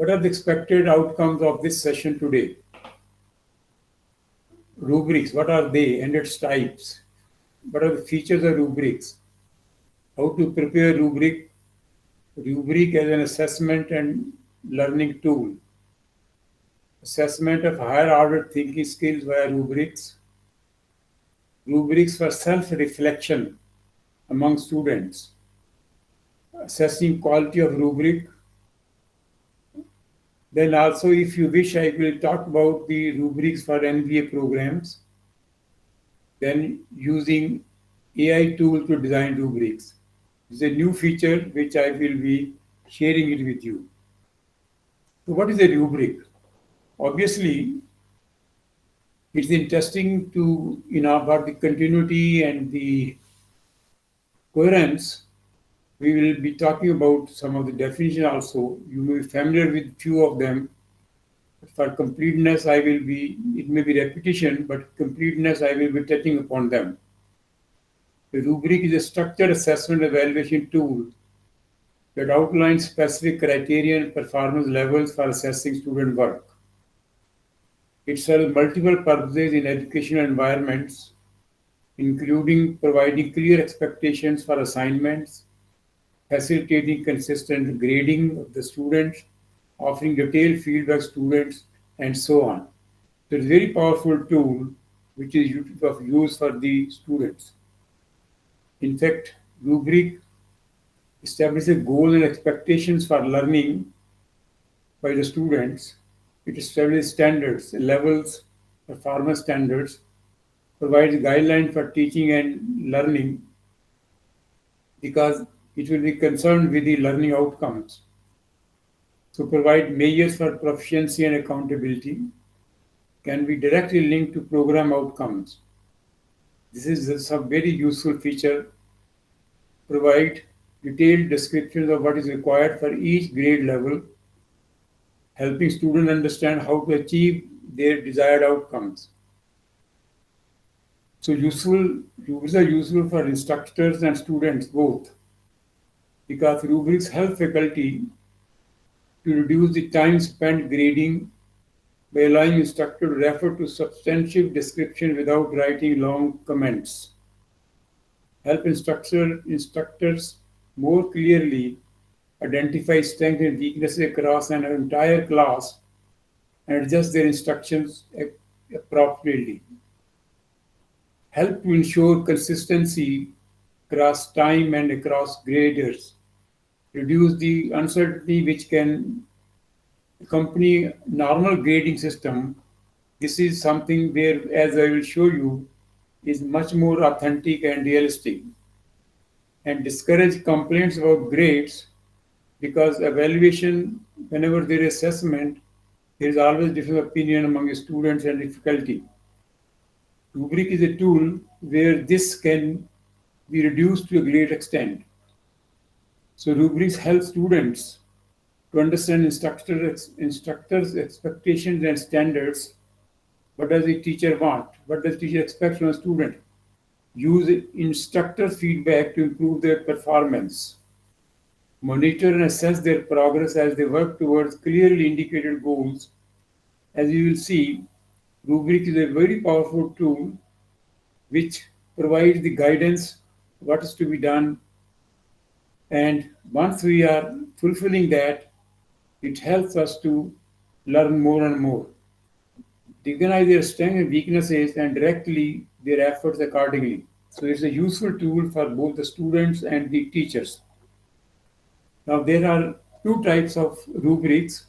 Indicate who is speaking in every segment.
Speaker 1: What are the expected outcomes of this session today? Rubrics, what are they and its types? What are the features of rubrics? How to prepare rubric as an assessment and learning tool. Assessment of higher order thinking skills via rubrics. Rubrics for self-reflection among students. Assessing quality of rubric. Then also, if you wish, I will talk about the rubrics for MBA programs. Then using AI tool to design rubrics. It's a new feature which I will be sharing it with you. So what is a rubric? Obviously, it's interesting to, about the continuity and the coherence. We will be talking about some of the definition also. You may be familiar with few of them. For completeness, it may be repetition, but completeness, I will be touching upon them. The rubric is a structured assessment evaluation tool that outlines specific criteria and performance levels for assessing student work. It serves multiple purposes in educational environments, including providing clear expectations for assignments, facilitating consistent grading of the students, offering detailed feedback to students, and so on. So it's a very powerful tool which is of use for the students. In fact, rubric establishes goals and expectations for learning by the students. It establishes standards, levels, performance standards, provides guidelines for teaching and learning because it will be concerned with the learning outcomes. So provide measures for proficiency and accountability, can be directly linked to program outcomes. This is a very useful feature. Provide detailed descriptions of what is required for each grade level, helping students understand how to achieve their desired outcomes. So rubrics are useful for instructors and students both, because rubrics help faculty to reduce the time spent grading by allowing instructor to refer to substantive description without writing long comments. Help instructors more clearly identify strengths and weaknesses across an entire class and adjust their instructions appropriately. Help to ensure consistency across time and across graders. Reduce the uncertainty which can accompany normal grading system. This is something where, as I will show you, is much more authentic and realistic. And discourage complaints about grades, because evaluation, whenever there is assessment, there is always different opinion among students and faculty. Rubric is a tool where this can be reduced to a great extent. So rubrics help students to understand instructors' expectations and standards. What does the teacher want? What does the teacher expect from a student? Use instructor feedback to improve their performance. Monitor and assess their progress as they work towards clearly indicated goals. As you will see, rubric is a very powerful tool which provides the guidance, what is to be done. And once we are fulfilling that, it helps us to learn more and more. Recognize their strengths and weaknesses and directly their efforts accordingly. So it's a useful tool for both the students and the teachers. Now there are two types of rubrics.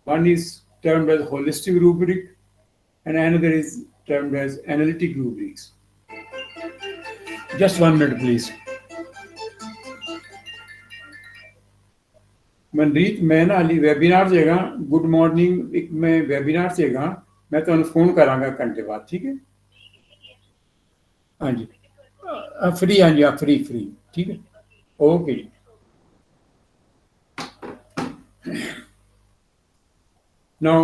Speaker 1: One is termed as holistic rubric and another is termed as analytic rubrics. Just 1 minute, please. Manreet, ਮੈਂ ਨਾ ਹਾਲੀ webinar 'ਚ ਹੈਗਾ। Good morning, ਇੱਕ ਮੈਂ webinar 'ਚ ਹੈਗਾ, ਮੈਂ ਤੁਹਾਨੂੰ ਫੋਨ ਕਰਾਂਗਾ ਘੰਟੇ ਬਾਅਦ, ਠੀਕ ਹੈ? ਹਾਂਜੀ, ਫ੍ਰੀ, ਹਾਂਜੀ, ਫ੍ਰੀ, ਠੀਕ ਹੈ, ਓਕੇ ਜੀ। Now,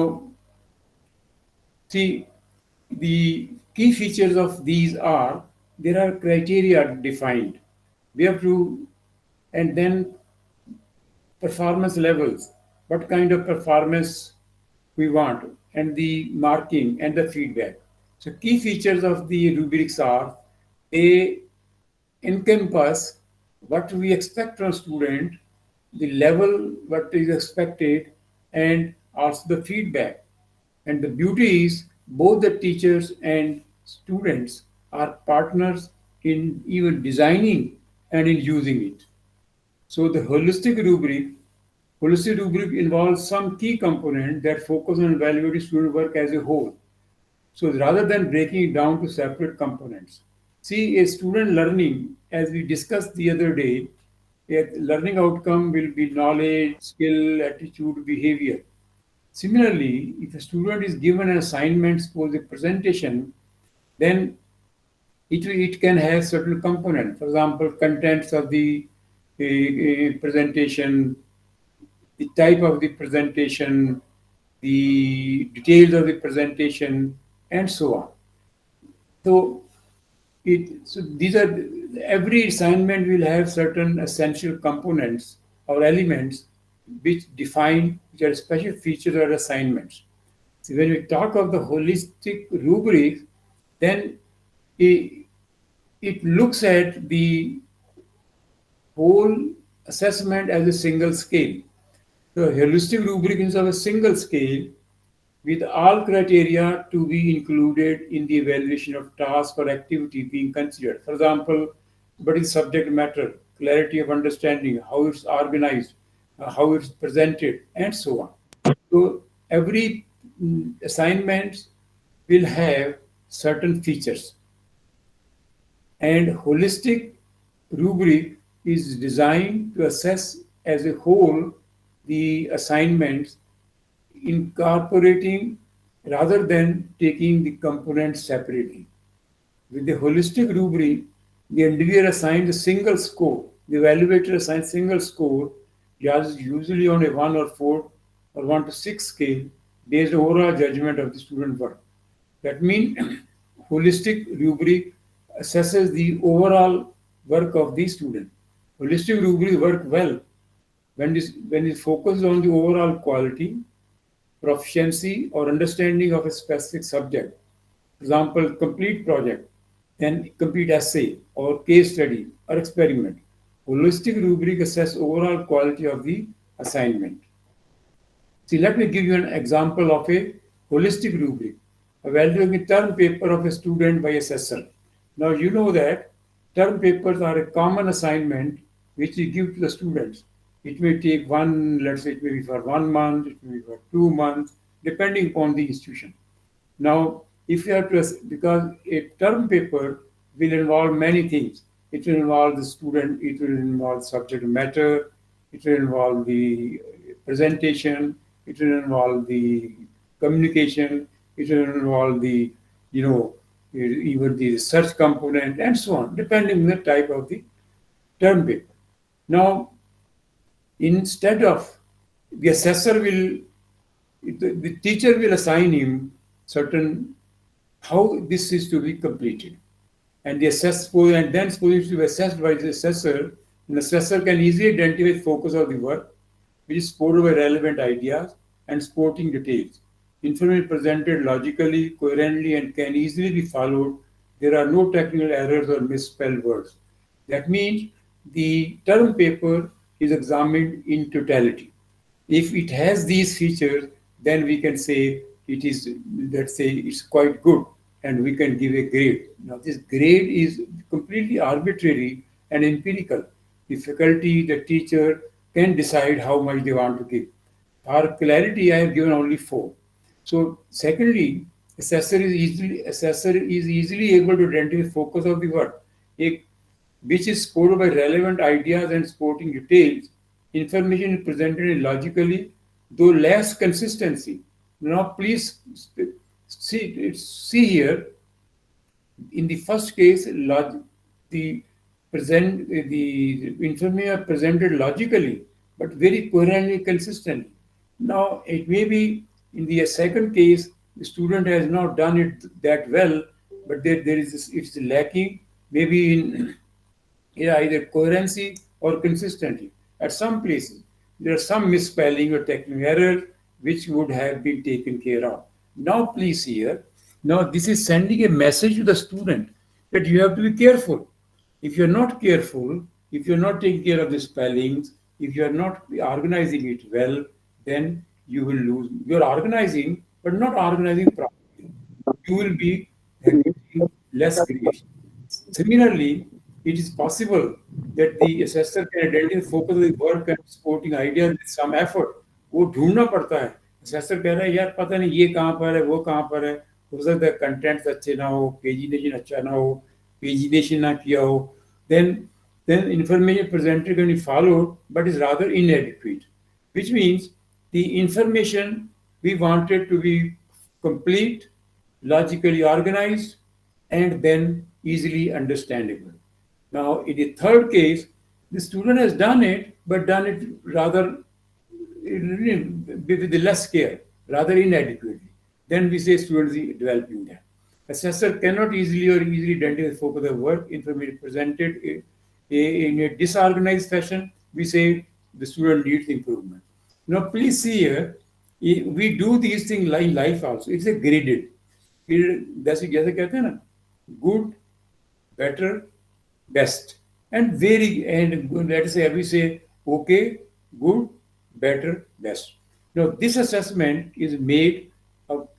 Speaker 1: see, the key features of these are, there are criteria defined. We have to, and then performance levels. what kind of performance we want, and the marking and the feedback. So key features of the rubrics are they encompass what we expect from student, the level what is expected, and also the feedback. And the beauty is both the teachers and students are partners in even designing and in using it. So the holistic rubric involves some key component that focus on evaluating student work as a whole. So rather than breaking it down to separate components, see a student learning, as we discussed the other day, a learning outcome will be knowledge, skill, attitude, behavior. Similarly, if a student is given an assignment, suppose a presentation, then it can have certain components. For example, contents of the presentation, the type of the presentation, the details of the presentation, and so on. So so these are every assignment will have certain essential components or elements which are special features or assignments. So when we talk of the holistic rubric, then it, it looks at the whole assessment as a single scale. The holistic rubric is of a single scale with all criteria to be included in the evaluation of task or activity being considered. For example, what is subject matter, clarity of understanding, how it's organized, how it's presented, and so on. So every assignment will have certain features, and holistic rubric is designed to assess as a whole the assignments, incorporating rather than taking the components separately. With the holistic rubric, the individual assigns a single score. The evaluator assigns single score, usually on a 1 or 4 or 1 to 6 scale, based on overall judgment of the student work. That means holistic rubric assesses the overall work of the student. Holistic rubric work well when it focuses on the overall quality, proficiency, or understanding of a specific subject. For example, complete project, then complete essay or case study or experiment. Holistic rubric assess overall quality of the assignment. See, let me give you an example of a holistic rubric. Evaluating a term paper of a student by assessor. Now you know that term papers are a common assignment which you give to the students. It may take one, let's say it may be for 1 month, it may be for 2 months, depending upon the institution. Now, if you have to, because a term paper will involve many things. It will involve the student, it will involve subject matter, it will involve the presentation, it will involve the communication, it will involve the, even the research component and so on, depending on the type of the term paper. Now, instead of the assessor will, the teacher will assign him certain how this is to be completed. And the and then supposed to be assessed by the assessor. An assessor can easily identify focus of the work, which is supported by relevant ideas and supporting details. Information presented logically, coherently, and can easily be followed. There are no technical errors or misspelled words. That means the term paper is examined in totality. If it has these features, then we can say it is, let's say, it's quite good and we can give a grade. Now, this grade is completely arbitrary and empirical. The faculty, the teacher can decide how much they want to give. For clarity, I have given only 4. So, secondly, assessor is easily able to identify focus of the work, which is supported by relevant ideas and supporting details. Information is presented logically, though less consistency. Now, please see here. In the first case, the information are presented logically, but very coherently, consistently. Now, it may be in the second case, the student has not done it that well, but there is it's lacking, maybe in either coherency or consistency at some places. there are some misspelling or technical error which would have been taken care of. Now, please here, now this is sending a message to the student that you have to be careful. If you're not careful, if you're not taking care of the spellings, if you're not organizing it well, then you will lose. You're organizing, but not organizing properly. You will be getting less grades. Similarly, it is possible that the assessor can identify focus of the work and supporting ideas with some effort. वो ढूंढना पड़ता है. Assessor कह रहा है यार पता नहीं ये कहाँ पर है वो कहाँ पर है. हो सकता है कंटेंट्स अच्छे ना हो, पेजिनेशन अच्छा ना हो, पेजिनेशन ना किया हो. Then information presented can be followed, but is rather inadequate. Which means the information we wanted to be complete, logically organized, and then easily understandable. Now, in the third case, the student has done it, but done it rather with less care, rather inadequately. Then we say students are developing that. Assessor cannot easily identify the focus of work, information presented in a disorganized fashion. We say the student needs improvement. Now, please see here, we do these things in life also. It's a graded. जैसे जैसे कहते हैं ना, good, better, best, and very, and let's say we say okay, good, better, best. Now this assessment is made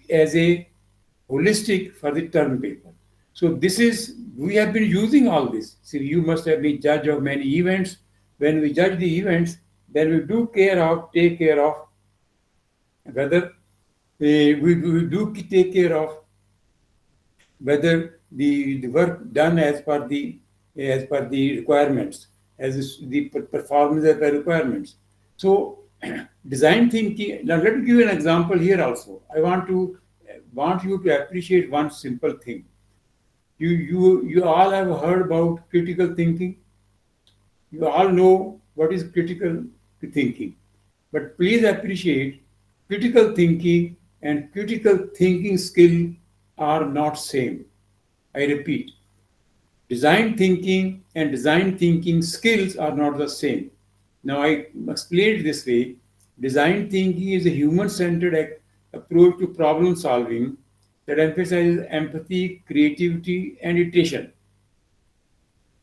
Speaker 1: as a holistic for the term paper. So this is, we have been using all this. So you must have been judge of many events. When we judge the events, then we do take care of whether we do take care of whether the work done as per the requirements, as the performance as per requirements. So design thinking. Now let me give you an example here also. I want you to appreciate one simple thing. You all have heard about critical thinking. You all know what is critical thinking. But please appreciate, critical thinking and critical thinking skill are not same. I repeat, design thinking and design thinking skills are not the same. Now I explain it this way. Design thinking is a human-centered approach to problem solving that emphasizes empathy, creativity, and iteration.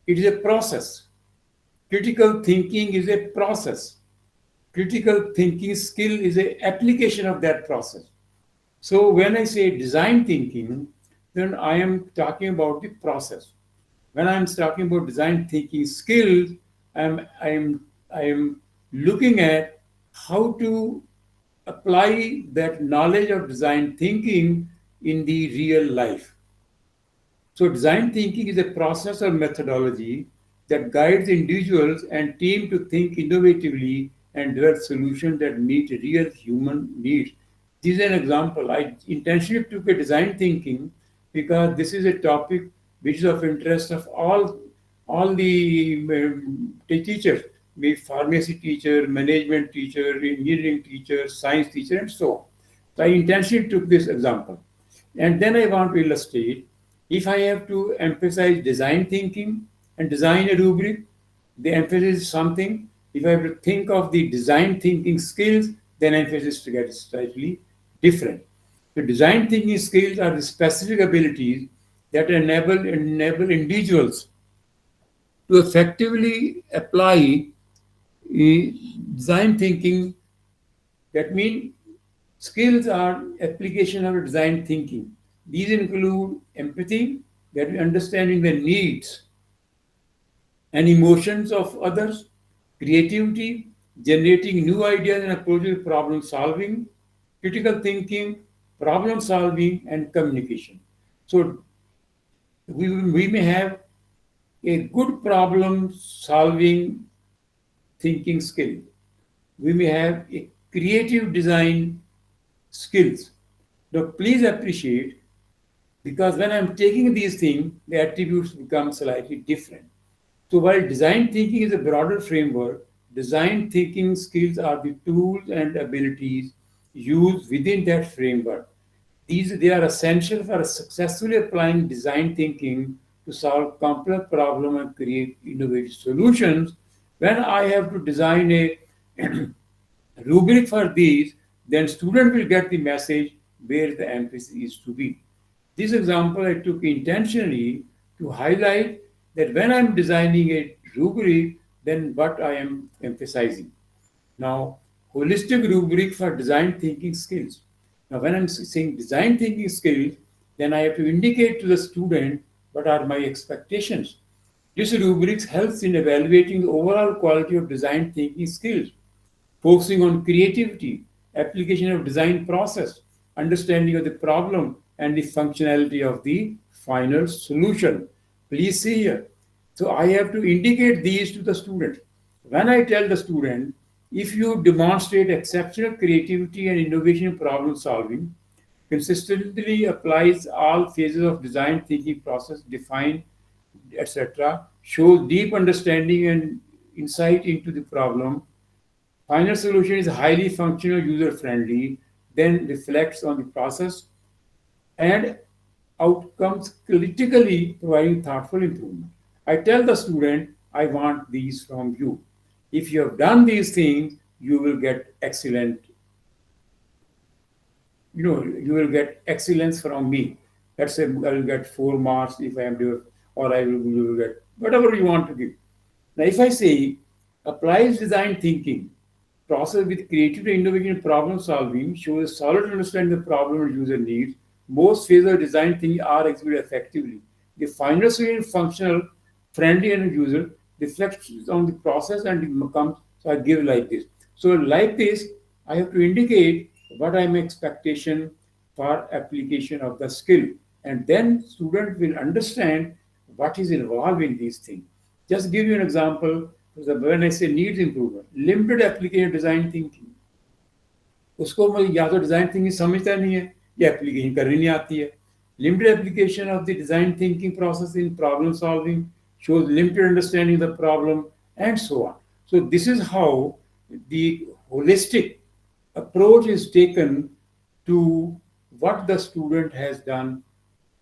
Speaker 1: It is a process. Critical thinking is a process. Critical thinking skill is an application of that process. So when I say design thinking, then I am talking about the process. When I'm talking about design thinking skills, I am looking at how to apply that knowledge of design thinking in the real life. So design thinking is a process or methodology that guides individuals and teams to think innovatively and develop solutions that meet real human needs. This is an example. I intentionally took a design thinking because this is a topic which is of interest of all the teachers, be pharmacy teacher, management teacher, engineering teacher, science teacher, and so on. So I intentionally took this example. And then I want to illustrate, if I have to emphasize design thinking and design a rubric, the emphasis is something. If I have to think of the design thinking skills, then emphasis to get slightly different. The design thinking skills are the specific abilities that enable individuals to effectively apply design thinking. That means skills are application of design thinking. These include empathy, that is understanding the needs and emotions of others, creativity, generating new ideas and approaches to problem solving, critical thinking, problem solving, and communication. So we may have a good problem solving thinking skill. We may have a creative design skills. Now please appreciate, because when I'm taking these things, the attributes become slightly different. So while design thinking is a broader framework, design thinking skills are the tools and abilities used within that framework. They are essential for successfully applying design thinking to solve complex problems and create innovative solutions. When I have to design a rubric for these, then student will get the message where the emphasis is to be. This example I took intentionally to highlight that when I'm designing a rubric, then what I am emphasizing. Now, holistic rubric for design thinking skills. Now, when I'm saying design thinking skills, then I have to indicate to the student what are my expectations. This rubric helps in evaluating the overall quality of design thinking skills, focusing on creativity, application of design process, understanding of the problem, and the functionality of the final solution. Please see here. So I have to indicate these to the student. When I tell the student, if you demonstrate exceptional creativity and innovation in problem solving, consistently applies all phases of design thinking process, define, etc., shows deep understanding and insight into the problem, final solution is highly functional, user friendly, then reflects on the process and outcomes critically providing thoughtful improvement. I tell the student, I want these from you. If you have done these things, you will get excellent, you will get excellence from me. Let's say I will get 4 marks if I am doing, or you will get whatever you want to give. Now, if I say applies design thinking, process with creativity, innovation, problem solving, shows a solid understanding of the problem and user needs. Most phases of design thinking are executed effectively. The final solution is functional, friendly, and user reflects on the process and it becomes, so I give like this. So, like this, I have to indicate what I am expectation for application of the skill. And then student will understand what is involved in these things. Just give you an example. When I say needs improvement, limited application design thinking, उसको मतलब या तो design thinking समझता नहीं है या application करनी नहीं आती है. Limited application of the design thinking process in problem solving shows limited understanding of the problem and so on. So this is how the holistic approach is taken to what the student has done,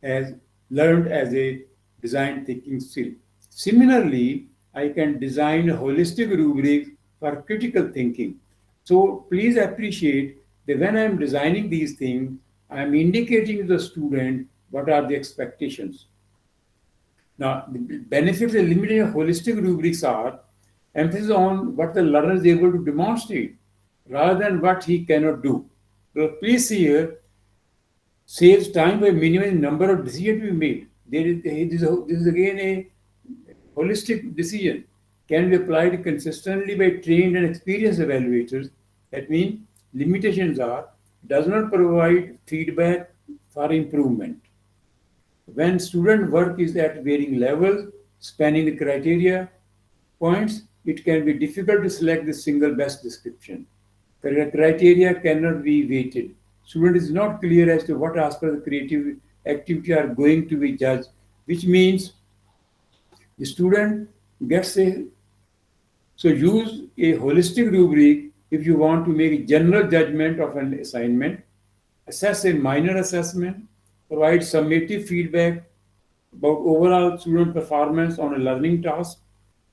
Speaker 1: has learned as a design thinking skill. Similarly, I can design a holistic rubric for critical thinking. So please appreciate that when I am designing these things, I am indicating to the student what are the expectations. Now, the benefits and limits of holistic rubrics are emphasis on what the learner is able to demonstrate rather than what he cannot do. So please see here, saves time by minimizing number of decisions to be made. This is again a holistic decision. Can be applied consistently by trained and experienced evaluators. That means limitations are does not provide feedback for improvement. When student work is at varying levels, spanning the criteria points, it can be difficult to select the single best description. The criteria cannot be weighted. Student is not clear as to what aspects of creative activity are going to be judged, which means the student gets a, so use a holistic rubric if you want to make a general judgment of an assignment, assess a minor assessment, provide summative feedback about overall student performance on a learning task.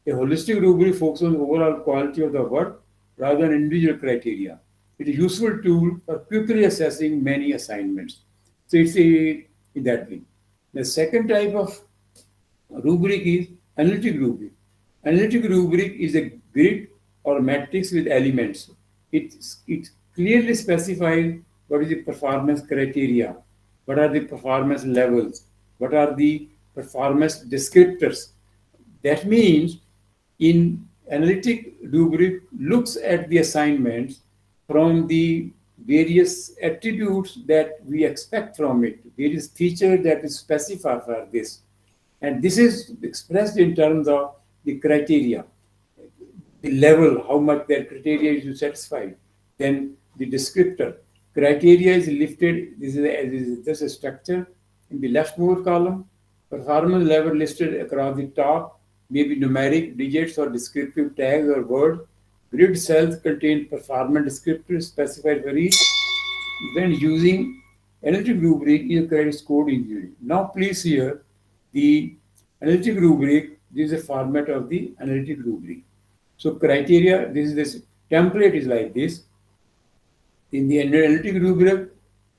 Speaker 1: A holistic rubric focuses on the overall quality of the work rather than individual criteria. It is a useful tool for quickly assessing many assignments. So it's a in that way. The second type of rubric is analytic rubric. Analytic rubric is a grid or matrix with elements. It clearly specifies what is the performance criteria, what are the performance levels, what are the performance descriptors. That means in analytic rubric looks at the assignments from the various attributes that we expect from it, various features that is specified for this. And this is expressed in terms of the criteria, the level, how much that criteria is satisfied. Then the descriptor. Criteria is lifted, this is just a structure in the leftmost column. Performance level listed across the top, maybe numeric digits or descriptive tags or words. Grid cells contain performance descriptors specified for each. When using analytic rubric, is credit scored individually. Now please here the analytic rubric, this is a format of the analytic rubric. So criteria, this template is like this. In the analytic rubric,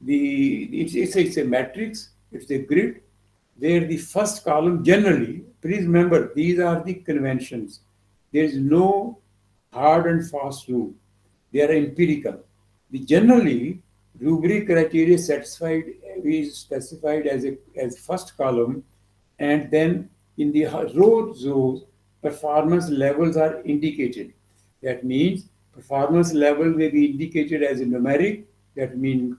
Speaker 1: it's a matrix, it's a grid, where the first column generally, please remember, these are the conventions. There is no hard and fast rule. They are empirical. The generally rubric criteria satisfied is specified as first column, and then in the rows performance levels are indicated. That means performance level may be indicated as a numeric, that means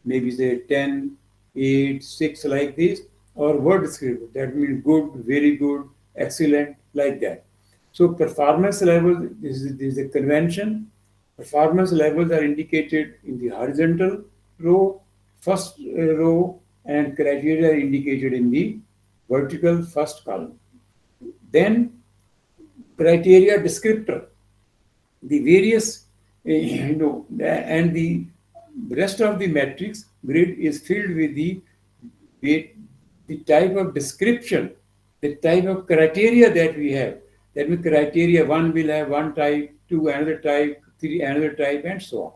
Speaker 1: maybe say 10, 8, 6 like this, or word descriptor, that means good, very good, excellent, like that. So performance level, this is a convention. Performance levels are indicated in the horizontal row, first row, and criteria are indicated in the vertical first column. Then criteria descriptor, the various, and the rest of the matrix grid is filled with the type of description, the type of criteria that we have. That means criteria one will have one type, two another type, three another type, and so on.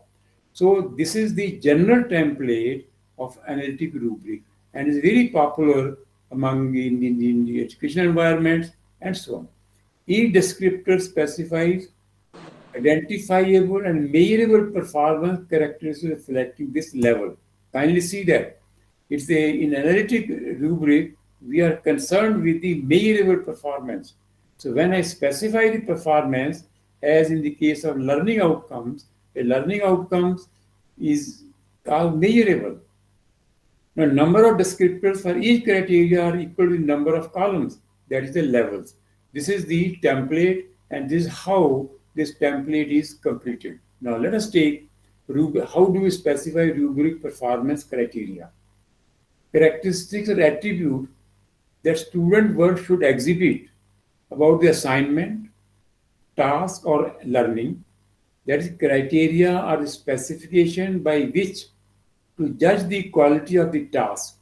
Speaker 1: So this is the general template of analytic rubric, and is very popular among in the educational environments and so on. Each descriptor specifies identifiable and measurable performance characteristics reflecting this level. Kindly see that. In analytic rubric, we are concerned with the measurable performance. So when I specify the performance, as in the case of learning outcomes, a learning outcomes is called measurable. Now, number of descriptors for each criteria are equal to the number of columns, that is the levels. This is the template, and this is how this template is completed. Now, let us take how do we specify rubric performance criteria? Characteristics or attribute that student work should exhibit about the assignment, task, or learning. That is, criteria or the specification by which to judge the quality of the task.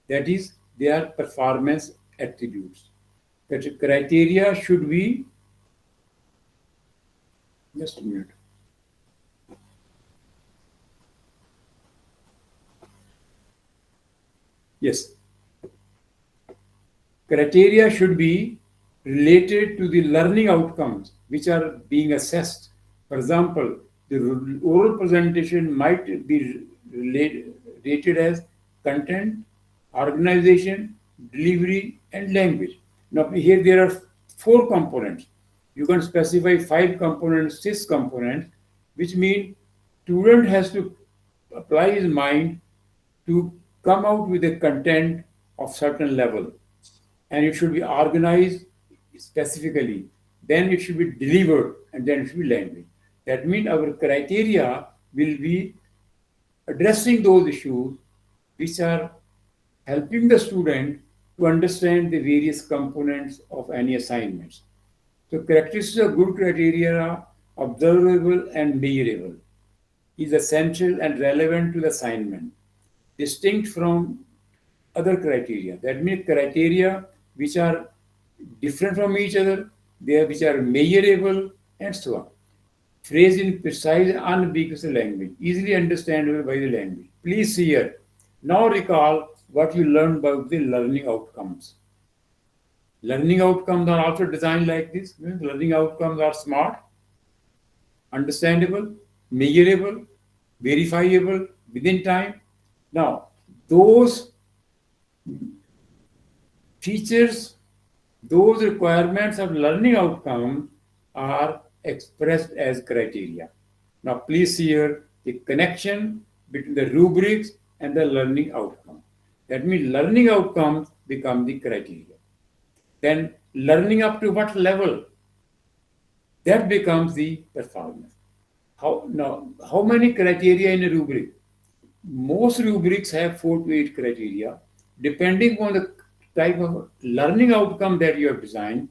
Speaker 1: That is, their performance attributes. That criteria should be, just a minute. Yes. Criteria should be related to the learning outcomes which are being assessed. For example, the oral presentation might be rated as content, organization, delivery, and language. Now, here there are 4 components. You can specify 5 components, 6 components, which mean student has to apply his mind to come out with a content of certain level, and it should be organized specifically. Then it should be delivered, and then it should be language. That means our criteria will be addressing those issues which are helping the student to understand the various components of any assignments. So characteristics of good criteria are observable and measurable, is essential and relevant to the assignment, distinct from other criteria. That means criteria which are different from each other, which are measurable, and so on. Phrased in precise, unambiguous language, easily understandable by the language. Please see here. Now recall what you learned about the learning outcomes. Learning outcomes are also designed like this. Learning outcomes are smart, understandable, measurable, verifiable within time. Now, those features, those requirements of learning outcome are expressed as criteria. Now, please see here the connection between the rubrics and the learning outcome. That means learning outcomes become the criteria. Then learning up to what level? That becomes the performance. How many criteria in a rubric? Most rubrics have 4 to 8 criteria, depending on the type of learning outcome that you have designed,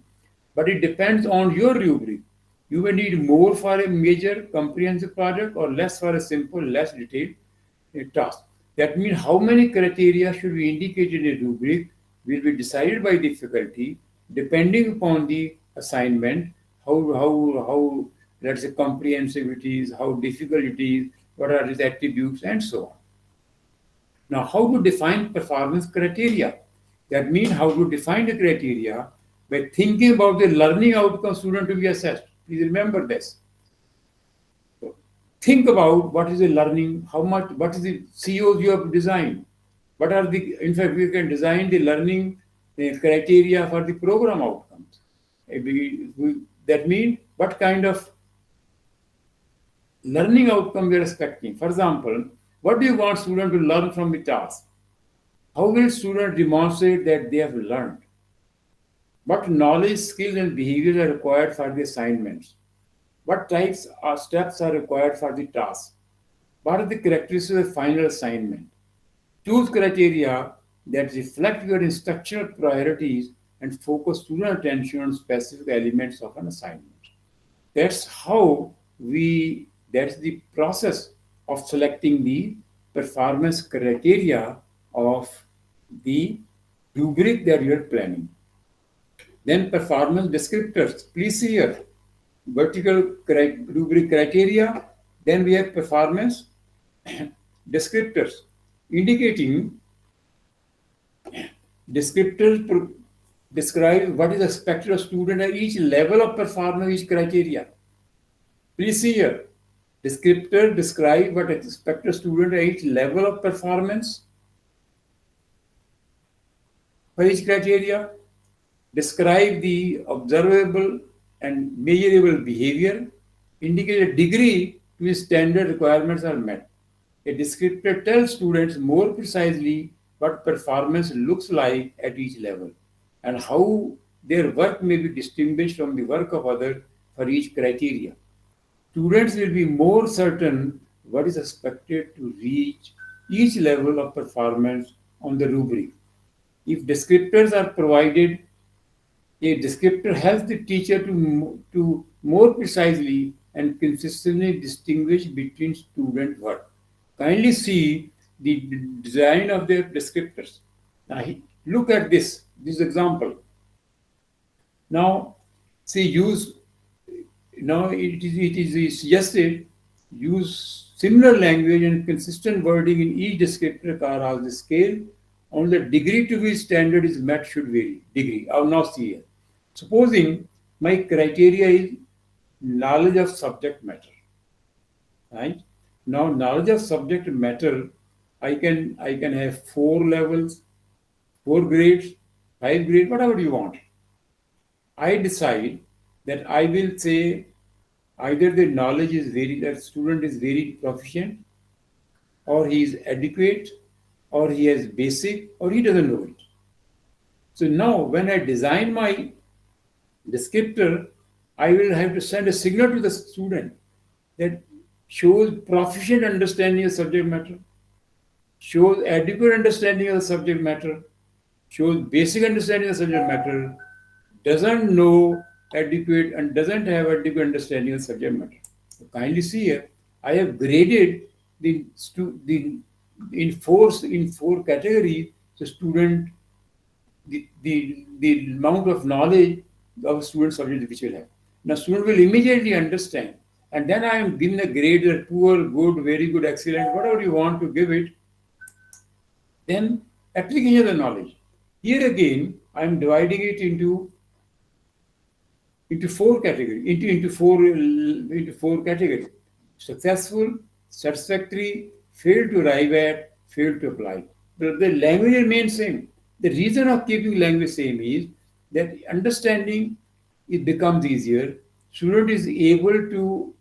Speaker 1: but it depends on your rubric. You may need more for a major comprehensive project or less for a simple, less detailed task. That means how many criteria should be indicated in a rubric will be decided by difficulty depending upon the assignment, how let's say comprehensive it is, how difficult it is, what are its attributes, and so on. Now, how to define performance criteria? That means how to define the criteria by thinking about the learning outcome student to be assessed. Please remember this. So, think about what is the learning, how much, what is the COs you have designed. What are the, in fact, we can design the learning criteria for the program outcomes. That means what kind of learning outcome we are expecting. For example, what do you want student to learn from the task? How will student demonstrate that they have learned? What knowledge, skills, and behaviors are required for the assignments? What types of steps are required for the task? What are the characteristics of the final assignment? Choose criteria that reflect your instructional priorities and focus student attention on specific elements of an assignment. That's how that's the process of selecting the performance criteria of the rubric that you are planning. Then performance descriptors. Please see here. Vertical rubric criteria. Then we have performance descriptors, indicating descriptors describe what is expected of student at each level of performance, each criteria. Please see here. Descriptor describe what is expected of student at each level of performance for each criteria. Describe the observable and measurable behavior, indicate a degree to which standard requirements are met. A descriptor tells students more precisely what performance looks like at each level and how their work may be distinguished from the work of others for each criteria. Students will be more certain what is expected to reach each level of performance on the rubric. If descriptors are provided, a descriptor helps the teacher to more precisely and consistently distinguish between student work. Kindly see the design of the descriptors. Now, look at this example. Now, see, it is suggested use similar language and consistent wording in each descriptor across the scale. Only the degree to which standard is met should vary. Degree. I will now see here. Supposing my criteria is knowledge of subject matter. Right? Now, knowledge of subject matter, I can have 4 levels, 4 grades, 5 grades, whatever you want. I decide that I will say either the knowledge is that student is very proficient, or he is adequate, or he has basic, or he doesn't know it. So now when I design my descriptor, I will have to send a signal to the student that shows proficient understanding of subject matter, shows adequate understanding of the subject matter, shows basic understanding of the subject matter, doesn't know adequate and doesn't have adequate understanding of subject matter. So kindly see here, I have graded in four categories the student, the amount of knowledge of student subject which will have. Now student will immediately understand, and then I am giving a grade that poor, good, very good, excellent, whatever you want to give it. Then application of the knowledge. Here again, I am dividing it into 4 categories, into four categories: successful, satisfactory, failed to arrive at, failed to apply. But the language remains same. The reason of keeping language same is that understanding it becomes easier. Student is able to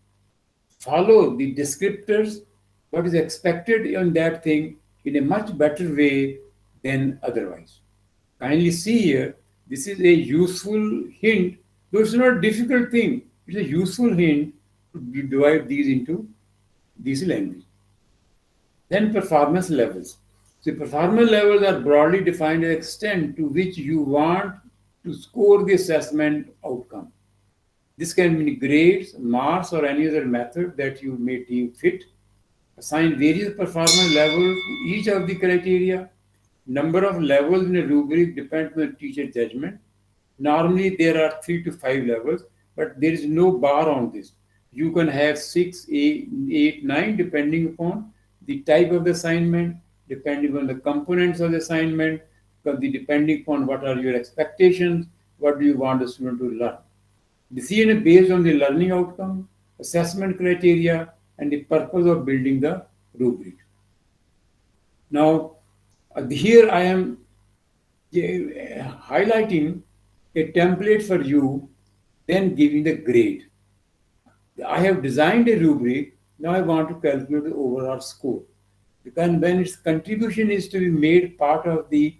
Speaker 1: follow the descriptors, what is expected on that thing in a much better way than otherwise. Kindly see here, this is a useful hint, though it's not a difficult thing. It's a useful hint to divide these into these languages. Then performance levels. So performance levels are broadly defined as the extent to which you want to score the assessment outcome. This can mean grades, marks, or any other method that you may deem fit. Assign various performance levels to each of the criteria. Number of levels in a rubric depends on the teacher's judgment. Normally, there are 3 to 5 levels, but there is no bar on this. You can have 6, 8, 9, depending upon the type of the assignment, depending on the components of the assignment, depending upon what are your expectations, what do you want the student to learn. Decision is based on the learning outcome, assessment criteria, and the purpose of building the rubric. Now, here I am highlighting a template for you, then giving the grade. I have designed a rubric, now I want to calculate the overall score. Because when its contribution is to be made part of the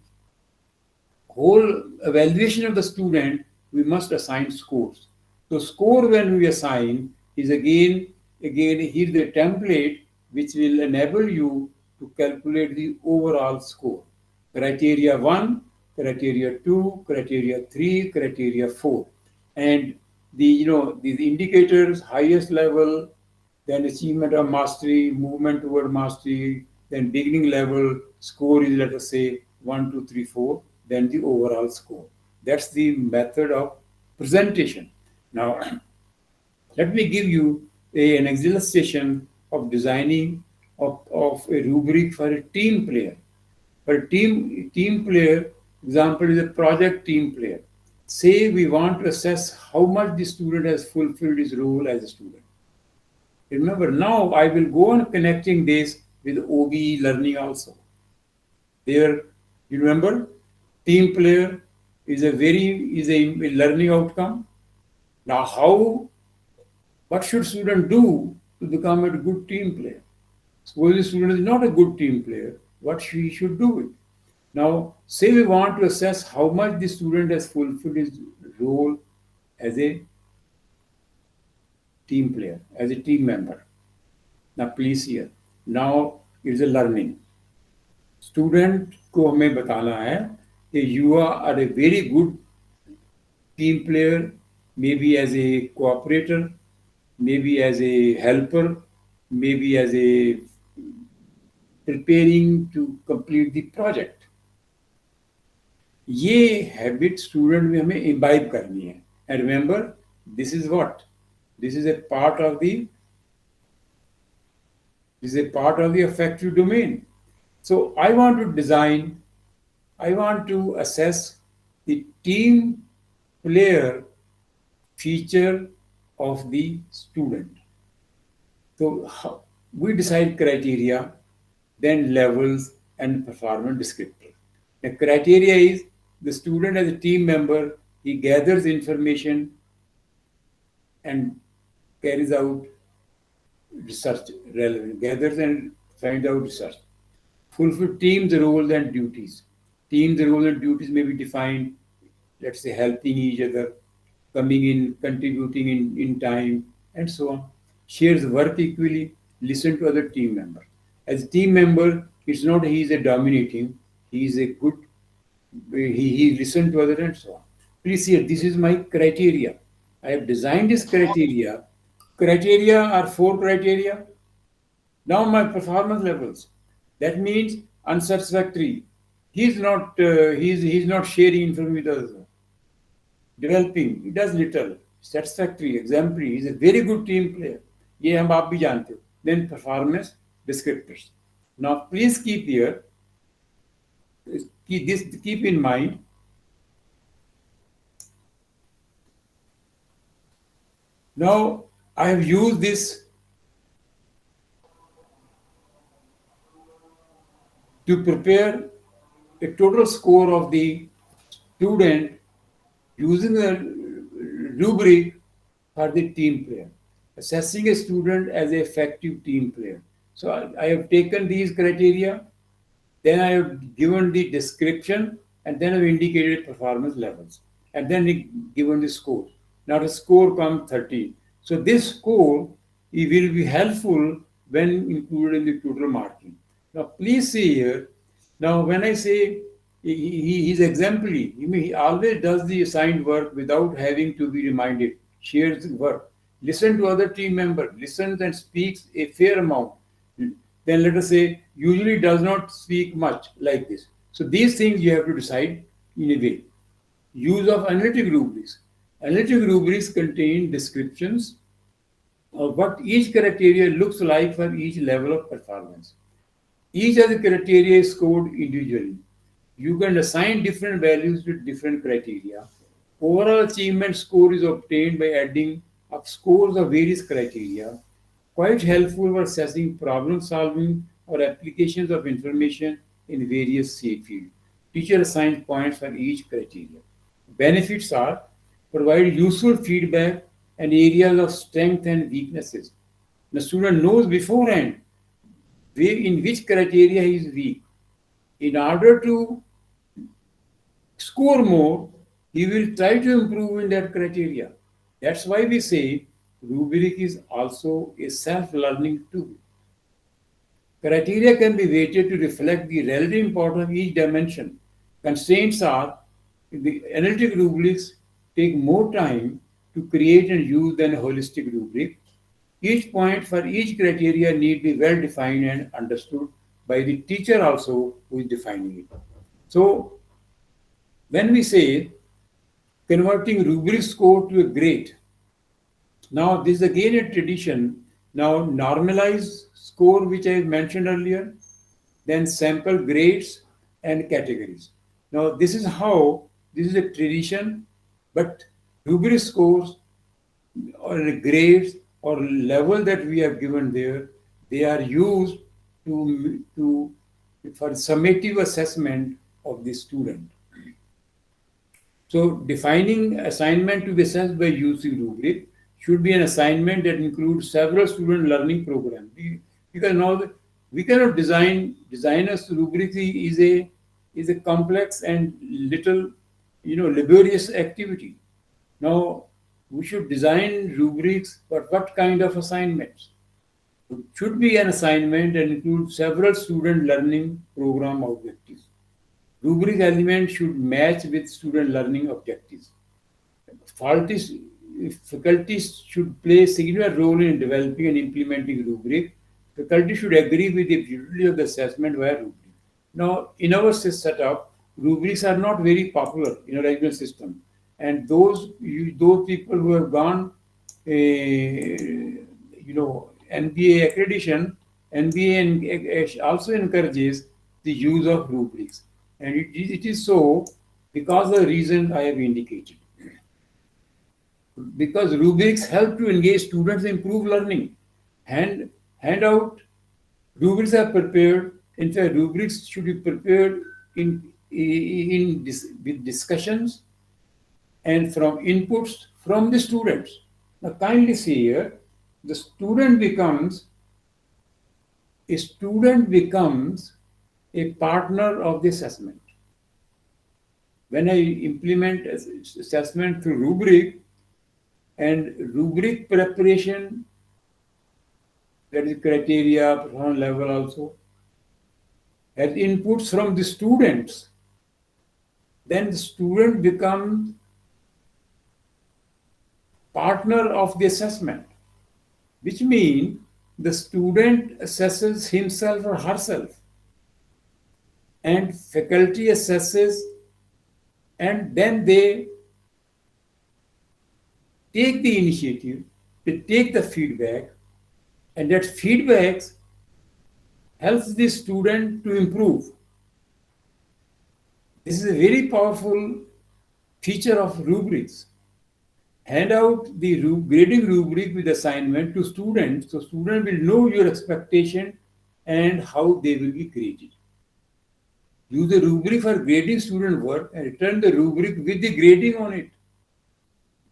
Speaker 1: whole evaluation of the student, we must assign scores. So score when we assign is again here the template which will enable you to calculate the overall score. Criteria 1, criteria 2, criteria 3, criteria 4. And these indicators, highest level, then achievement of mastery, movement toward mastery, then beginning level, score is let us say 1, 2, 3, 4, then the overall score. That's the method of presentation. Now, let me give you an illustration of designing of a rubric for a team player. For a team player, example is a project team player. Say we want to assess how much the student has fulfilled his role as a student. Remember, now I will go on connecting this with OBE learning also. There, you remember, team player is a learning outcome. Now, what should student do to become a good team player? Suppose the student is not a good team player, what she should do with? Now, say we want to assess how much the student has fulfilled his role as a team player, as a team member. Now, please here. Now, it is a learning. Student को हमें बताना है कि you are a very good team player, maybe as a cooperator, maybe as a helper, maybe as a preparing to complete the project. ये habit student में हमें imbibe करनी है. And remember, this is what, this is a part of the affective domain. So I want to assess the team player feature of the student. So we decide criteria, then levels and performance descriptor. The criteria is the student as a team member, he gathers information and carries out research, gathers and finds out research. Fulfill team's roles and duties. Team's roles and duties may be defined, let's say helping each other, coming in, contributing in time, and so on. Shares work equally, listen to other team members. As a team member, it's not he is a dominating, he is a good, he listens to others and so on. Please see, this is my criteria. I have designed this criteria. Criteria are 4 criteria. Now my performance levels. That means unsatisfactory. He's not sharing information with others. Developing, he does little. Satisfactory, exemplary, he's a very good team player. ये हम आप भी जानते हो. Then performance descriptors. Now please keep here, keep in mind. Now I have used this to prepare a total score of the student using the rubric for the team player, assessing a student as an effective team player. So I have taken these criteria, then I have given the description, and then I have indicated performance levels, and then given the score. Now the score comes 30. So this score it will be helpful when included in the total marking. Now please see here. Now when I say he's exemplary, he always does the assigned work without having to be reminded, shares the work, listen to other team members, listens and speaks a fair amount. Then let us say usually does not speak much, like this. So these things you have to decide in a way. Use of analytic rubrics. Analytic rubrics contain descriptions, what each criteria looks like for each level of performance. Each of the criteria is scored individually. You can assign different values to different criteria. Overall achievement score is obtained by adding up scores of various criteria, quite helpful for assessing problem solving or applications of information in various fields. Teacher assigns points for each criteria. Benefits are provide useful feedback and areas of strength and weaknesses. The student knows beforehand in which criteria he is weak. In order to score more, he will try to improve in that criteria. That's why we say rubric is also a self-learning tool. Criteria can be weighted to reflect the relative importance of each dimension. Constraints are the analytic rubrics take more time to create and use than a holistic rubric. Each point for each criteria need be well defined and understood by the teacher also who is defining it. So when we say converting rubric score to a grade, now this is again a tradition. Now normalize score which I mentioned earlier, then sample grades and categories. Now this is a tradition, but rubric scores or grades or level that we have given there, they are used to for summative assessment of the student. So defining assignment to be assessed by using rubric should be an assignment that includes several student learning programs. Because now we cannot design a rubric is a complex and little laborious activity. Now we should design rubrics, but what kind of assignments? It should be an assignment that includes several student learning program objectives. Rubric elements should match with student learning objectives. Faculty faculties should play a significant role in developing and implementing rubric. Faculty should agree with the utility of the assessment via rubric. Now, in our setup, rubrics are not very popular in our education system, and those people who have gone, NBA accreditation, NBA also encourages the use of rubrics, and it is so because of the reason I have indicated. Because rubrics help to engage students in improve learning. Handout rubrics are prepared. In fact, rubrics should be prepared with discussions and from inputs from the students. Now, kindly see here, the student becomes a partner of the assessment. When I implement assessment through rubric and rubric preparation, that is criteria, performance level also, has inputs from the students, then the student becomes partner of the assessment, which means the student assesses himself or herself and faculty assesses, and then they take the initiative, they take the feedback, and that feedback helps the student to improve. This is a very powerful feature of rubrics. Hand out the grading rubric with assignment to students, so students will know your expectation and how they will be graded. Use the rubric for grading student work and return the rubric with the grading on it.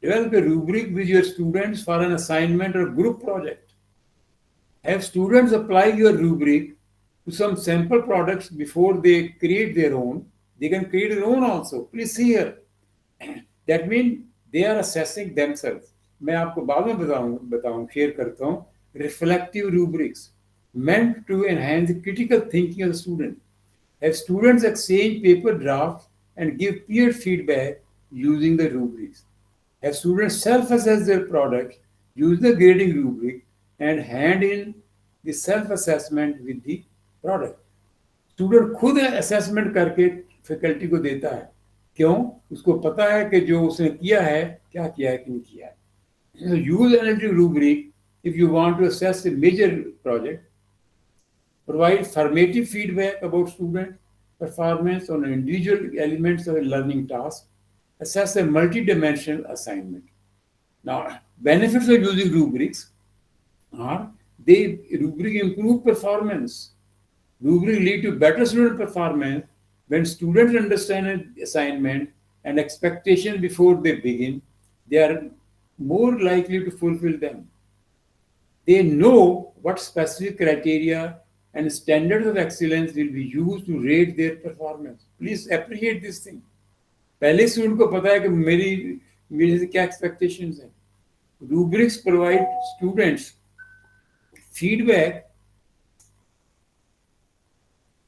Speaker 1: Develop a rubric with your students for an assignment or group project. Have students apply your rubric to some sample products before they create their own. They can create their own also. Please see here. That means they are assessing themselves. मैं आपको बाद में बताऊं share करता हूं. Reflective rubrics meant to enhance the critical thinking of the student. Have students exchange paper drafts and give peer feedback using the rubrics. Have students self-assess their products, use the grading rubric, and hand in the self-assessment with the product. Student खुद assessment करके faculty को देता है. क्यों? उसको पता है कि जो उसने किया है क्या किया है कि नहीं किया है. So use analytic rubric if you want to assess a major project, provide formative feedback about student performance on individual elements of a learning task, assess a multidimensional assignment. Now, benefits of using rubrics are rubric improve performance. Rubric lead to better student performance when students understand an assignment and expectations before they begin. They are more likely to fulfill them. They know what specific criteria and standards of excellence will be used to rate their performance. Please appreciate this thing. पहले student को पता है कि मेरे से क्या expectations हैं. Rubrics provide students feedback.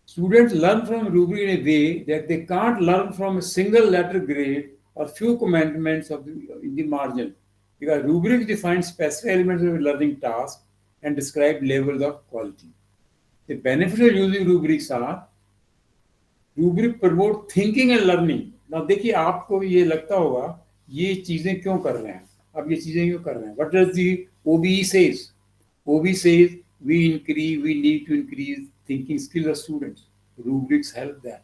Speaker 1: Students learn from rubric in a way that they can't learn from a single letter grade or few commandments in the margin, because rubrics define specific elements of a learning task and describe levels of quality. The benefits of using rubrics are rubric promote thinking and learning. Now देखिए आपको ये लगता होगा ये चीजें क्यों कर रहे हैं, अब ये चीजें क्यों कर रहे हैं. What does the OBE says? OBE says we need to increase thinking skills of students. Rubrics help that.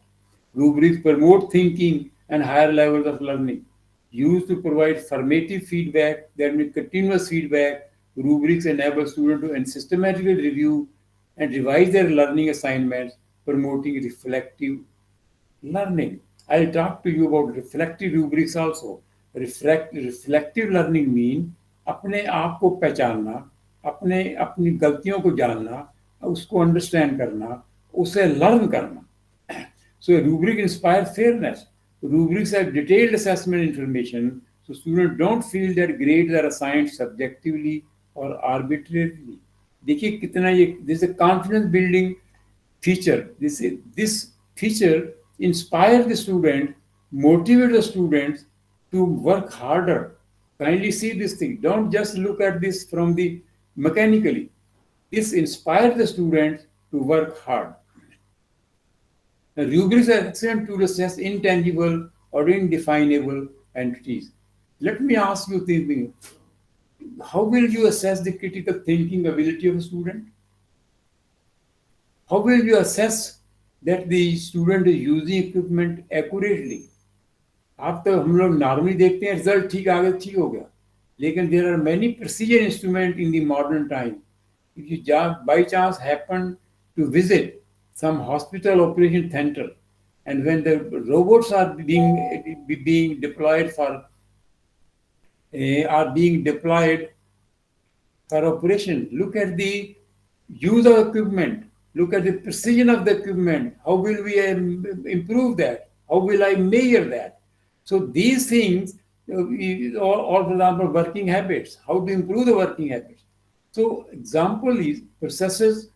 Speaker 1: Rubrics promote thinking and higher levels of learning. Used to provide formative feedback, there will be continuous feedback. Rubrics enable students to systematically review and revise their learning assignments, promoting reflective learning. I'll talk to you about reflective rubrics also. Reflective learning mean अपने आप को पहचानना, अपनी गलतियों को जानना, उसको understand करना, उसे लर्न करना. So a rubric inspires fairness. Rubrics have detailed assessment information, so students don't feel that grades are assigned subjectively or arbitrarily. देखिए कितना ये, this is a confidence building feature. This feature inspires the student, motivates the students to work harder. Kindly see this thing. Don't just look at this from the mechanically. This inspires the students to work hard. Now, rubrics are excellent to assess intangible or indefinable entities. Let me ask you something. How will you assess the critical thinking ability of a student? How will you assess that the student is using equipment accurately? आप तो हम लोग normally देखते हैं result ठीक आ गया, ठीक हो गया, लेकिन there are many precision instrument in the modern time. If you by chance happen to visit some hospital operation center, and when the robots are being deployed for operation, look at the use of equipment, look at the precision of the equipment. How will we improve that? How will I measure that? So these things, or for example, working habits, how to improve the working habits. So example is processes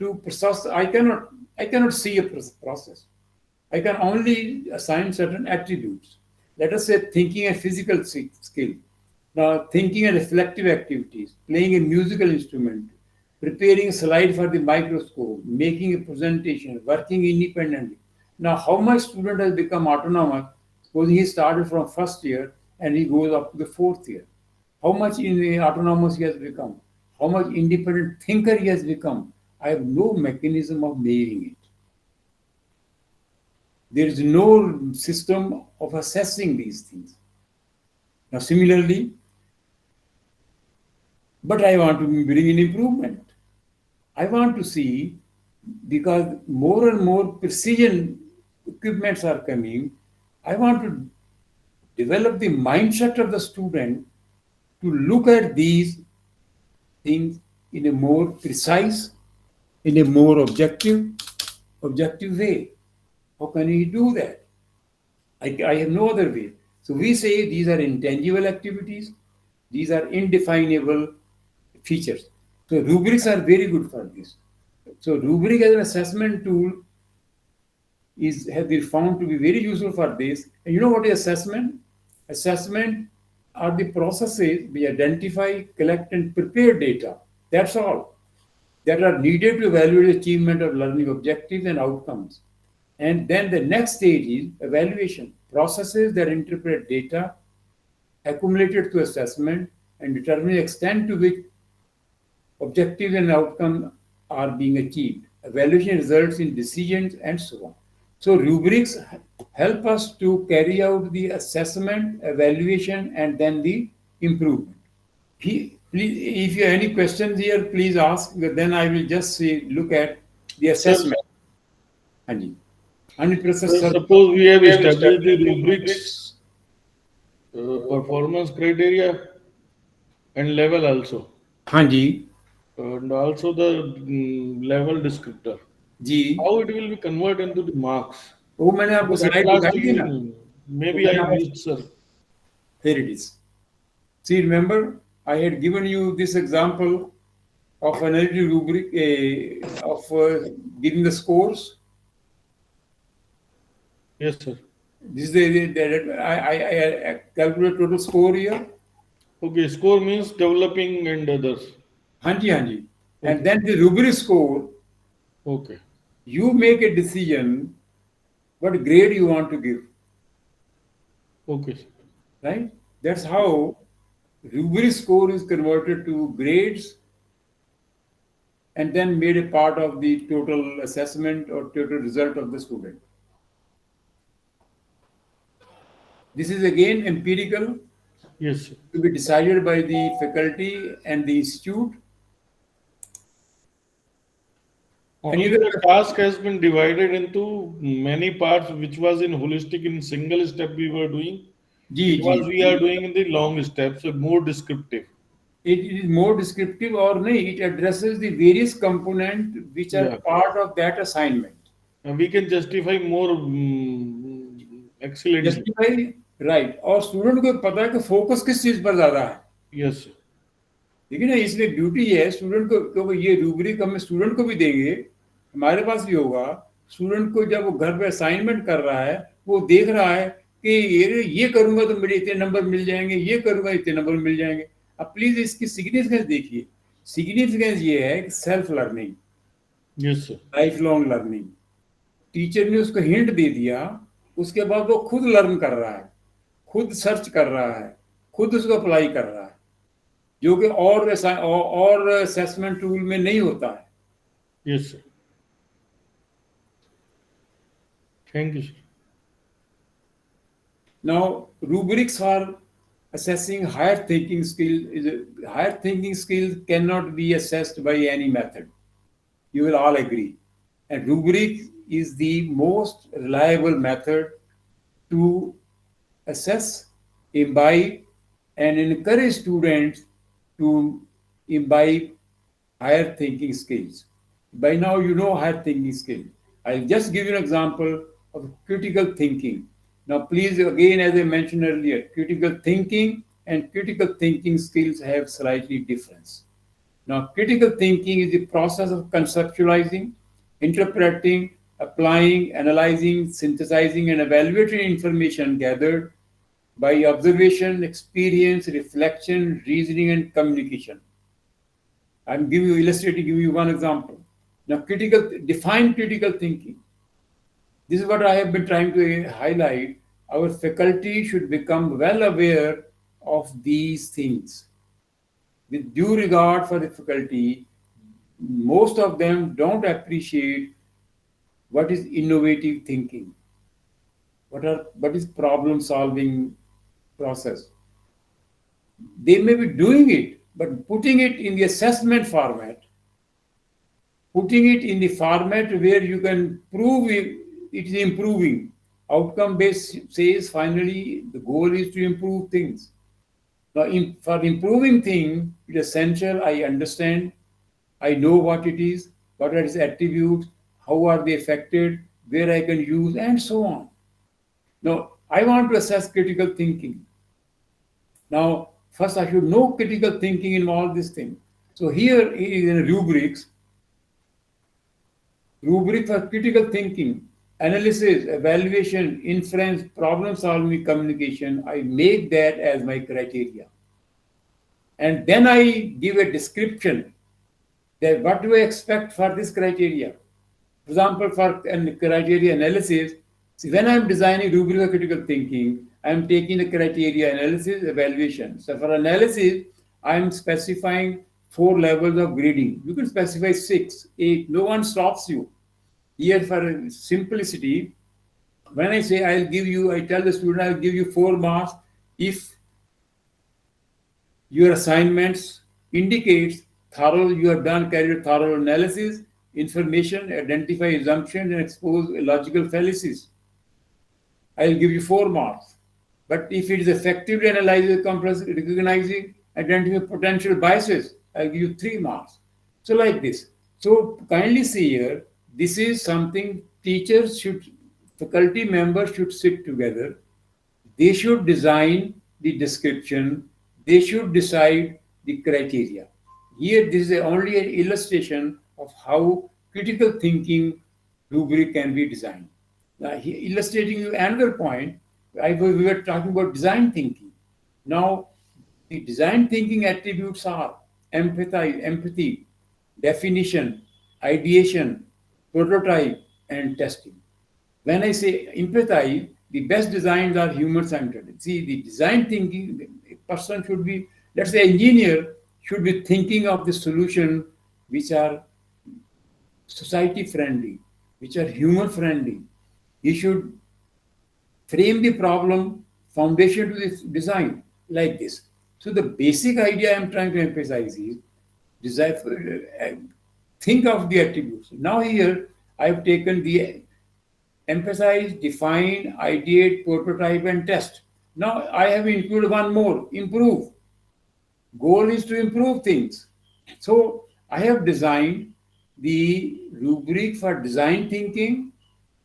Speaker 1: to process. I cannot see a process. I can only assign certain attributes. Let us say thinking and physical skill. Now, thinking and reflective activities, playing a musical instrument, preparing a slide for the microscope, making a presentation, working independently. Now, how much student has become autonomous? Suppose he started from first year and he goes up to the fourth year. How much autonomous he has become? How much independent thinker he has become? I have no mechanism of measuring it. There is no system of assessing these things. Now, similarly, but I want to bring in improvement. I want to see, because more and more precision equipments are coming, I want to develop the mindset of the student to look at these things in a more precise, in a more objective way. How can we do that? I have no other way. So we say these are intangible activities, these are indefinable features. So rubrics are very good for this. So rubric as an assessment tool has been found to be very useful for this. And you know what is assessment? Assessment are the processes we identify, collect, and prepare data. That's all. That are needed to evaluate the achievement of learning objectives and outcomes. And then the next stage is evaluation. Processes that interpret data accumulated through assessment and determine the extent to which objectives and outcomes are being achieved. Evaluation results in decisions and so on. So rubrics help us to carry out the assessment, evaluation, and then the improvement. Please, if you have any questions here, please ask. Then I will just say, look at the
Speaker 2: Sir,
Speaker 1: assessment. Hanji. 100%
Speaker 2: sir,
Speaker 1: sir.
Speaker 2: suppose we have established the rubrics, performance criteria, and level also,
Speaker 1: Hanji.
Speaker 2: and also the level descriptor.
Speaker 1: जी.
Speaker 2: How it will be converted into the marks?
Speaker 1: वो मैंने आपको
Speaker 2: Because at
Speaker 1: slide
Speaker 2: last
Speaker 1: दिखाई थी
Speaker 2: you,
Speaker 1: ना. वो
Speaker 2: maybe I
Speaker 1: मैंने आपको
Speaker 2: missed, sir.
Speaker 1: Here it is. See, remember, I had given you this example of analytic rubric of giving the scores.
Speaker 2: Yes, sir.
Speaker 1: This is I calculate total score here.
Speaker 2: Okay, score means developing and others.
Speaker 1: Hanji, hanji. And
Speaker 2: Okay,
Speaker 1: then the rubric score,
Speaker 2: okay,
Speaker 1: you make a decision what grade you want to give,
Speaker 2: okay, sir.
Speaker 1: right? That's how rubric score is converted to grades and then made a part of the total assessment or total result of the student. This is again empirical
Speaker 2: Yes, sir.
Speaker 1: to be decided by the faculty and the institute. Any
Speaker 2: Only
Speaker 1: other
Speaker 2: the task has been divided into many parts, which was in holistic in single step we were doing. It
Speaker 1: G,
Speaker 2: was
Speaker 1: G.
Speaker 2: we are doing in the long steps, so more descriptive.
Speaker 1: It is more descriptive or no, it addresses the various components which are
Speaker 2: Yeah,
Speaker 1: part of that assignment.
Speaker 2: and we can justify more excellently.
Speaker 1: Justify right और student को पता है कि focus किस चीज पर ज्यादा है.
Speaker 2: Yes, sir.
Speaker 1: ठीक है ना, इसलिए ब्यूटी है स्टूडेंट को, क्योंकि ये रूब्रिक हम स्टूडेंट को भी देंगे, हमारे पास भी होगा. स्टूडेंट को जब वो घर पे असाइनमेंट कर रहा है, वो देख रहा है कि ये करूंगा तो मेरे इतने नंबर मिल जाएंगे, ये करूंगा इतने नंबर मिल जाएंगे. अब प्लीज इसकी सिग्निफिकेंस देखिए. सिग्निफिकेंस ये है कि self learning,
Speaker 2: Yes, sir.
Speaker 1: Life long learning. Teacher ने उसको हिंट दे दिया, उसके बाद वो खुद लर्न कर रहा है, खुद सर्च कर रहा है, खुद उसको अप्लाई कर रहा है, जो कि और असेसमेंट टूल में नहीं होता है.
Speaker 2: Yes, sir. Thank you, sir.
Speaker 1: Now, rubrics for assessing higher thinking higher thinking skills cannot be assessed by any method. You will all agree. And rubric is the most reliable method to assess, imbibe, and encourage students to imbibe higher thinking skills. By now, you know higher thinking skill. I'll just give you an example of critical thinking. Now, please, again, as I mentioned earlier, critical thinking and critical thinking skills have slightly difference. Now, critical thinking is the process of conceptualizing, interpreting, applying, analyzing, synthesizing, and evaluating information gathered by observation, experience, reflection, reasoning, and communication. I'm illustrating, give you one example. Now, define critical thinking. This is what I have been trying to highlight. Our faculty should become well aware of these things. With due regard for the faculty, most of them don't appreciate what is innovative thinking, what is problem solving process. They may be doing it, but putting it in the assessment format, putting it in the format where you can prove it is improving. Outcome based says finally the goal is to improve things. Now, for improving things, it's essential I understand, I know what it is, what are its attributes, how are they affected, where I can use, and so on. Now, I want to assess critical thinking. Now, first I should know critical thinking involves this thing. So here in rubric for critical thinking, analysis, evaluation, inference, problem solving, communication, I make that as my criteria. And then I give a description that what do I expect for this criteria. For example, for criteria analysis, see, when I'm designing rubric for critical thinking, I'm taking the criteria analysis, evaluation. So for analysis, I'm specifying 4 levels of grading. You can specify 6, 8. No one stops you. Here, for simplicity, when I say I tell the student I'll give you 4 marks if your assignments indicates you have carried thorough analysis, information, identify assumptions, and expose logical fallacies. I'll give you 4 marks. But if it is effectively analyzing, recognizing, identifying potential biases, I'll give you 3 marks. So like this. So kindly see here, this is something faculty members should sit together. They should design the description. They should decide the criteria. Here, this is only an illustration of how critical thinking rubric can be designed. Now, illustrating you another point, we were talking about design thinking. Now, the design thinking attributes are empathy, definition, ideation, prototype, and testing. When I say empathize, the best designs are human-centered. See, the design thinking, a person should be, let's say, engineer should be thinking of the solution which are society-friendly, which are human-friendly. He should frame the problem, foundation to this design like this. So the basic idea I'm trying to emphasize is think of the attributes. Now here I've taken the emphasize, define, ideate, prototype, and test. Now I have included one more, improve. Goal is to improve things. So I have designed the rubric for design thinking,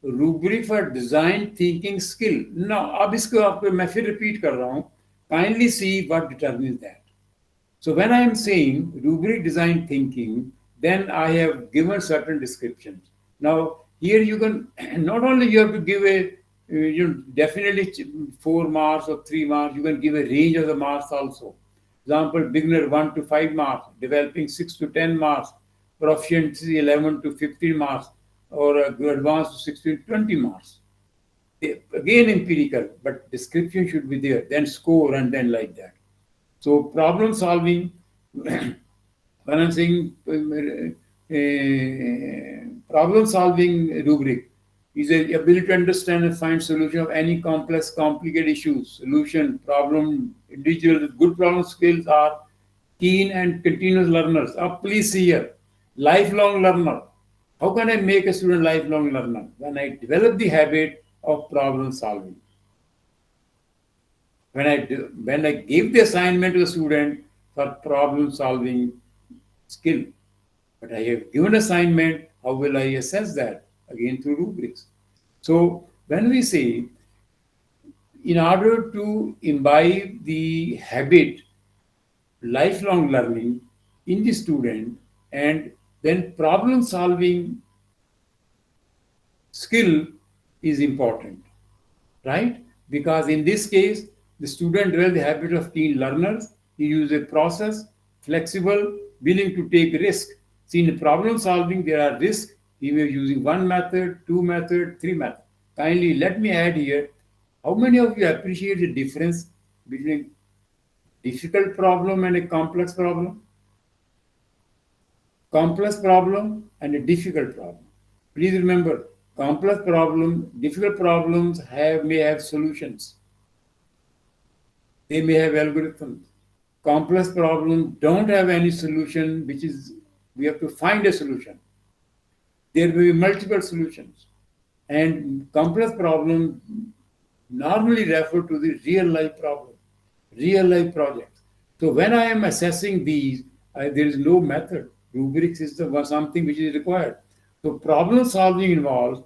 Speaker 1: rubric for design thinking skill. Now अब इसको आपको मैं फिर repeat कर रहा हूँ. Kindly see what determines that. So when I am saying rubric design thinking, then I have given certain descriptions. Now here you can not only you have to give definitely 4 marks or 3 marks. You can give a range of the marks also. Example, beginner 1 to 5 marks, developing 6 to 10 marks, proficiency 11 to 15 marks, or advanced to 16 to 20 marks. Again empirical, but description should be there, then score, and then like that. So problem solving, when I'm saying problem solving rubric is the ability to understand and find solution of any complex, complicated issues. Solution, problem, individual, good problem skills are keen and continuous learners. Please see here, lifelong learner. How can I make a student lifelong learner? When I develop the habit of problem solving. When I give the assignment to the student for problem solving skill, but I have given assignment, how will I assess that? Again through rubrics. So when we say, in order to imbibe the habit, lifelong learning in the student, and then problem solving skill is important, right? Because in this case, the student develops the habit of keen learners. He uses a process, flexible, willing to take risk. See, in problem solving, there are risks. He may be using 1 method, 2 method, 3 method. Kindly let me add here, how many of you appreciate the difference between difficult problem and a complex problem? Complex problem and a difficult problem. Please remember, complex problem, difficult problems may have solutions. They may have algorithms. Complex problems don't have any solution, we have to find a solution. There will be multiple solutions. And complex problems normally refer to the real life problem, real life projects. So when I am assessing these, there is no method. Rubrics is something which is required. So problem solving involves,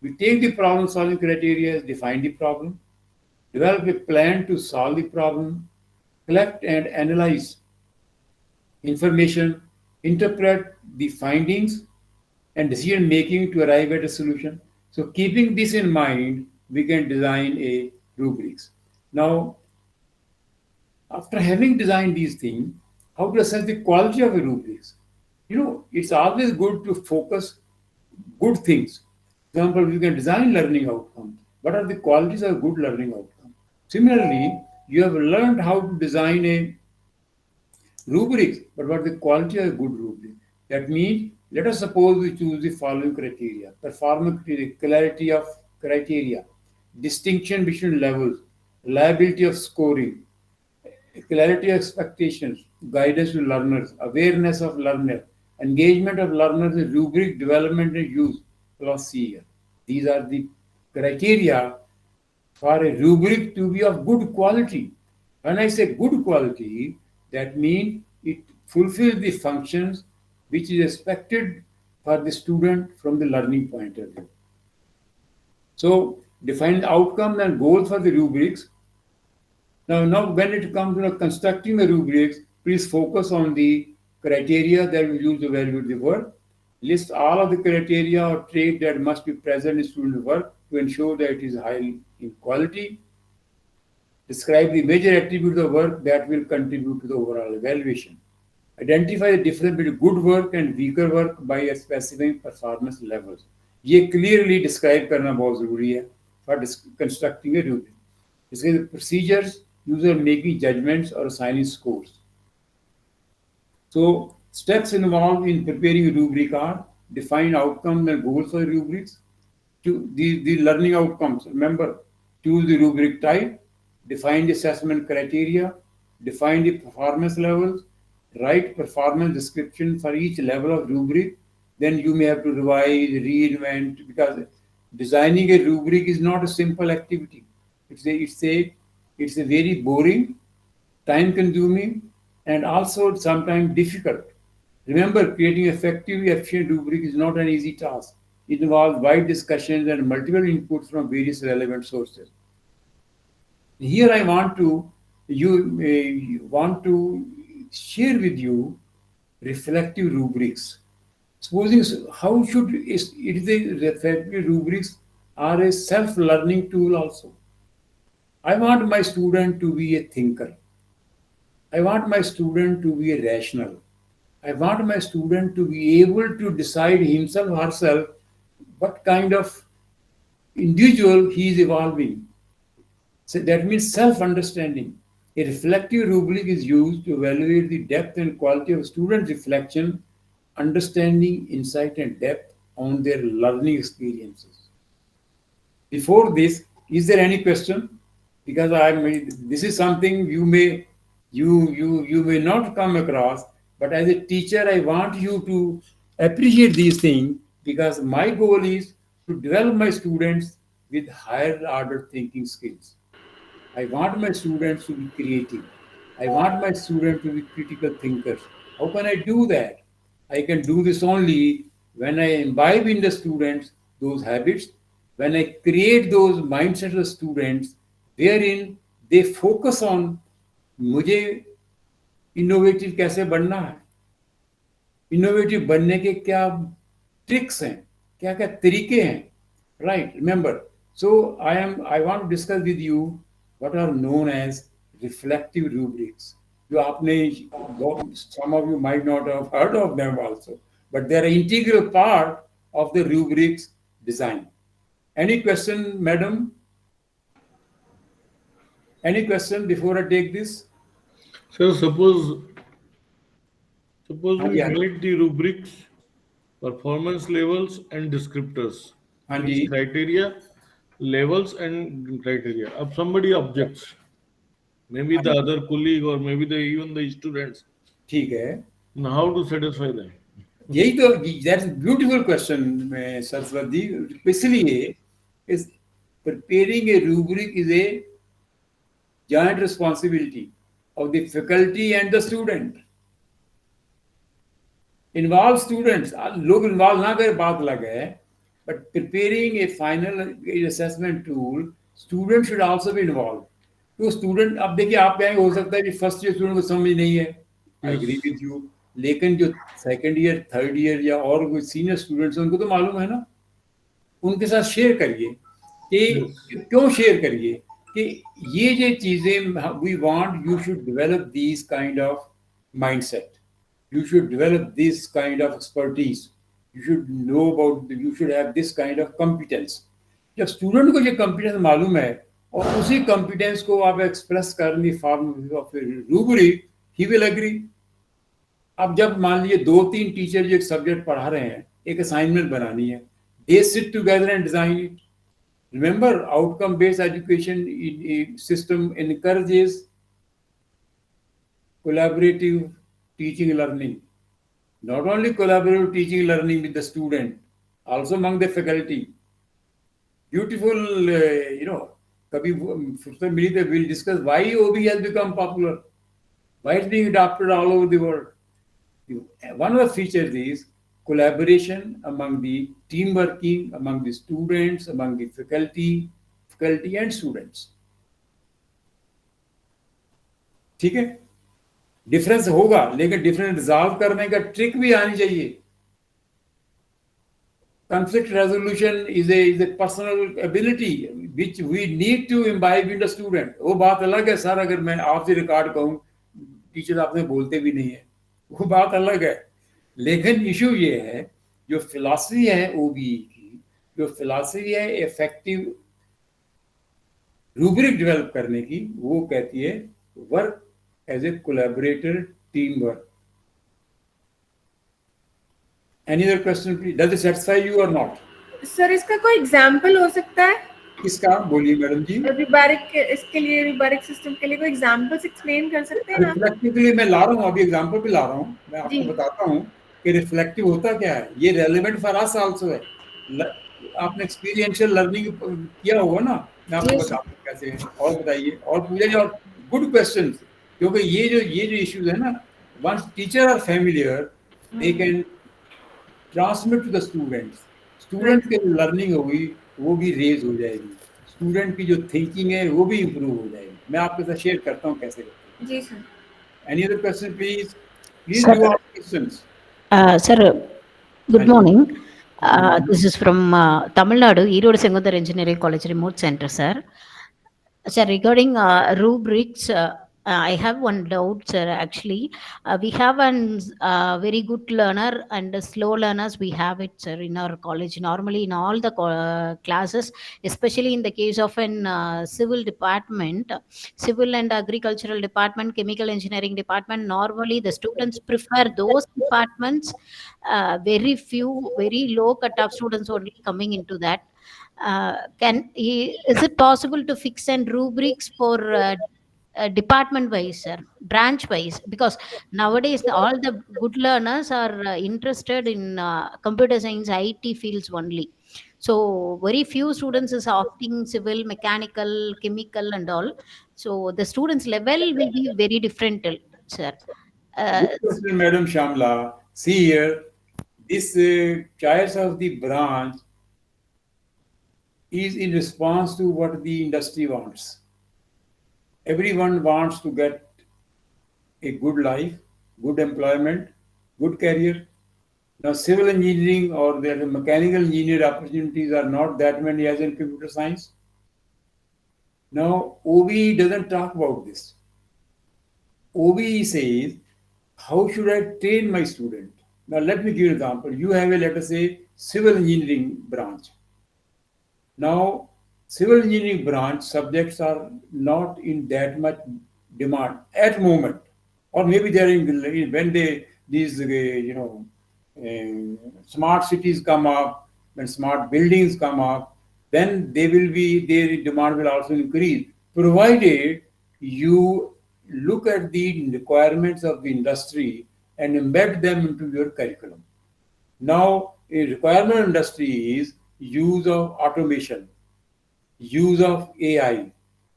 Speaker 1: we take the problem solving criteria, define the problem, develop a plan to solve the problem, collect and analyze information, interpret the findings, and decision making to arrive at a solution. So keeping this in mind, we can design a rubrics. Now, after having designed these things, how to assess the quality of a rubrics? It's always good to focus good things. For example, we can design learning outcomes. What are the qualities of good learning outcome? Similarly, you have learned how to design a rubrics, but what the quality of a good rubric. That means, let us suppose we choose the following criteria: performance criteria, clarity of criteria, distinction between levels, reliability of scoring, clarity of expectations, guidance to learners, awareness of learner, engagement of learners in rubric development and use, philosophy here. These are the criteria for a rubric to be of good quality. When I say good quality, that means it fulfills the functions which is expected for the student from the learning point of view. So define the outcome and goal for the rubrics. Now, when it comes to constructing the rubrics, please focus on the criteria that we use to evaluate the work. List all of the criteria or traits that must be present in student work to ensure that it is high in quality. Describe the major attributes of work that will contribute to the overall evaluation. Identify the difference between good work and weaker work by specifying performance levels. ये clearly describe करना बहुत जरूरी है for constructing a rubric. इसके procedures, user making judgments or assigning scores. So steps involved in preparing a rubric are: define outcomes and goals for rubrics. The learning outcomes, remember, choose the rubric type, define the assessment criteria, define the performance levels, write performance description for each level of rubric. Then you may have to revise, reinvent, because designing a rubric is not a simple activity. It's a very boring, time consuming, and also sometimes difficult. Remember, creating effective, efficient rubric is not an easy task. It involves wide discussions and multiple inputs from various relevant sources. Here I want to share with you reflective rubrics. Supposing how should it the reflective rubrics are a self-learning tool also. I want my student to be a thinker. I want my student to be a rational. I want my student to be able to decide himself or herself what kind of individual he is evolving. So that means self-understanding. A reflective rubric is used to evaluate the depth and quality of student reflection, understanding, insight, and depth on their learning experiences. Before this, is there any question? Because this is something you may not come across, but as a teacher, I want you to appreciate these things, because my goal is to develop my students with higher order thinking skills. I want my students to be creative. I want my students to be critical thinkers. How can I do that? I can do this only when I imbibe in the students those habits, when I create those mindsets of students wherein they focus on मुझे innovative कैसे बनना है, innovative बनने के क्या tricks हैं, क्या क्या तरीके हैं, right? Remember, so I want to discuss with you what are known as reflective rubrics. जो आपने, some of you might not have heard of them also, but they are an integral part of the rubrics design. Any question, madam? Any question before I take this?
Speaker 2: So suppose we
Speaker 1: Yeah.
Speaker 2: made the rubrics, performance levels and descriptors.
Speaker 1: हाँ
Speaker 2: Means
Speaker 1: ji,
Speaker 2: criteria, levels and criteria. If somebody objects, maybe
Speaker 1: हाँ
Speaker 2: the
Speaker 1: ji,
Speaker 2: other colleague or maybe even the students,
Speaker 1: ठीक है.
Speaker 2: now how to satisfy them?
Speaker 1: यही तो, that's a beautiful question, Saraswati. इसलिए is preparing a rubric is a joint responsibility of the faculty and the student. Involve students. लोग involve ना करें बात अलग है, but preparing a final assessment tool, student should also be involved. तो student, अब देखिए आप कहेंगे हो सकता है कि फर्स्ट ईयर स्टूडेंट को समझ नहीं है. I
Speaker 2: Yes.
Speaker 1: agree with you. लेकिन जो सेकेंड ईयर, थर्ड ईयर या और कोई सीनियर स्टूडेंट्स हैं उनको तो मालूम है ना. उनके साथ शेयर करिए कि क्यों शेयर करिए कि ये जो चीजें we want, you should develop this kind of mindset, you should develop this kind of expertise, you should know about, you should have this kind of competence. जब स्टूडेंट को ये competence मालूम है और उसी competence को आप express करने form of rubric, he will agree. अब जब मान लीजिए 2-3 टीचर जो एक सब्जेक्ट पढ़ा रहे हैं, एक असाइनमेंट बनानी है, they sit together and design it. Remember, outcome-based education system encourages collaborative teaching and learning. Not only collaborative teaching and learning with the student, also among the faculty. Beautiful, कभी फुर्सत मिली तो we'll discuss why OB has become popular, why it's being adopted all over the world. One of the features is collaboration among the team working, among the students, among the faculty and students. ठीक है, difference होगा, लेकिन difference resolve करने का trick भी आनी चाहिए. Conflict resolution is a personal ability which we need to imbibe in the student. वो बात अलग है सर, अगर मैं आपसे रिकॉर्ड कहूँ, टीचर आपने बोलते भी नहीं है, वो बात अलग है. लेकिन इशू ये है, जो फिलॉसफी है ओबीई की, जो फिलॉसफी है इफेक्टिव रूब्रिक डेवलप करने की, वो कहती है work as a collaborator, team work. Any other question, please? Does it satisfy you or not?
Speaker 3: Sir इसका कोई एग्जांपल हो सकता है?
Speaker 1: किसका? बोलिए मैडम जी.
Speaker 3: रूब्रिक, इसके लिए रूब्रिक सिस्टम के लिए कोई एग्जांपल्स एक्सप्लेन कर सकते हैं आप?
Speaker 1: रिफ्लेक्टिवली मैं ला रहा हूँ, अभी एग्जांपल भी ला रहा हूँ. मैं आपको बताता हूँ कि रिफ्लेक्टिव होता क्या है. ये रेलेवेंट फॉर अस आल्सो है. आपने एक्सपीरियंशियल लर्निंग किया होगा ना, मैं आपको बताता हूँ कैसे है. और बताइए, और पूछे और गुड क्वेश्चन, क्योंकि ये जो इश्यूज है ना, once teacher are familiar, they can transmit to the students. Student की लर्निंग होगी वो भी रेज हो जाएगी, स्टूडेंट की जो थिंकिंग है वो भी इम्प्रूव हो जाएगी. मैं आपके साथ शेयर करता हूँ कैसे करते हैं.
Speaker 3: जी sir.
Speaker 1: Any other question please? Please do ask questions.
Speaker 4: Sir, good morning. This is from Tamil Nadu, Erode Sengothar Engineering College Remote Center, sir. Sir, regarding rubrics, I have one doubt, sir. Actually, we have a very good learner and slow learners. We have it, sir, in our college. Normally, in all the classes, especially in the case of an civil department, civil and agricultural department, chemical engineering department, normally the students prefer those departments. Very few, very low cut-off students only coming into that. Is it possible to fix and rubrics for department wise, sir, branch wise? Because nowadays all the good learners are interested in computer science, IT fields only. So very few students is opting civil, mechanical, chemical and all. So the students level will be very different, sir.
Speaker 1: Good question, Madam Shamla. See here, this choice of the branch is in response to what the industry wants. Everyone wants to get a good life, good employment, good career. Now, civil engineering or the mechanical engineer opportunities are not that many as in computer science. Now, OBE doesn't talk about this. OBE says, how should I train my student? Now, let me give you an example. You have a, let us say, civil engineering branch. Now, civil engineering branch subjects are not in that much demand at moment, or maybe they are in, when these smart cities come up, when smart buildings come up, then they will be, their demand will also increase, provided you look at the requirements of the industry and embed them into your curriculum. Now, a requirement industry is use of automation, use of AI.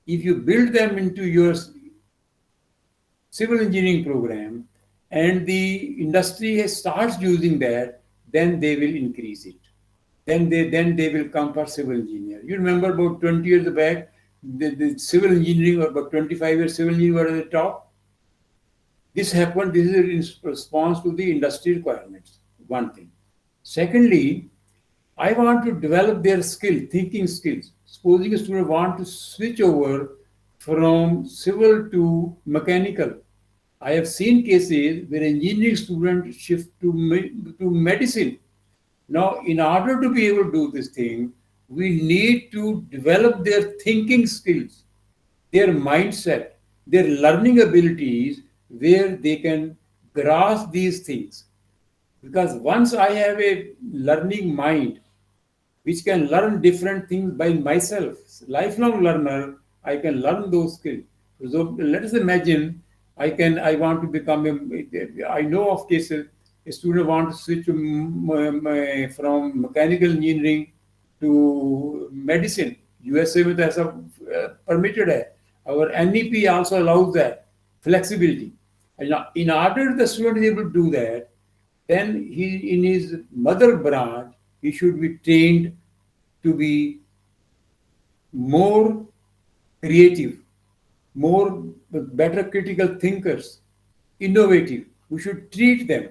Speaker 1: If you build them into your civil engineering program and the industry starts using that, then they will increase it. Then they will come for civil engineer. You remember about 20 years back, the civil engineering, or about 25 years civil engineering were at the top. This happened, this is in response to the industry requirements, one thing. Secondly, I want to develop their skill, thinking skills. Supposing a student want to switch over from civil to mechanical. I have seen cases where engineering students shift to medicine. Now, in order to be able to do this thing, we need to develop their thinking skills, their mindset, their learning abilities, where they can grasp these things. Because once I have a learning mind, which can learn different things by myself, lifelong learner, I can learn those skills. So let us imagine I want to become I know of cases a student wants to switch from mechanical engineering to medicine. USA with as a permitted है. Our NEP also allows that flexibility. And in order the student is able to do that, then he in his mother branch he should be trained to be more creative, more better critical thinkers, innovative. We should treat them.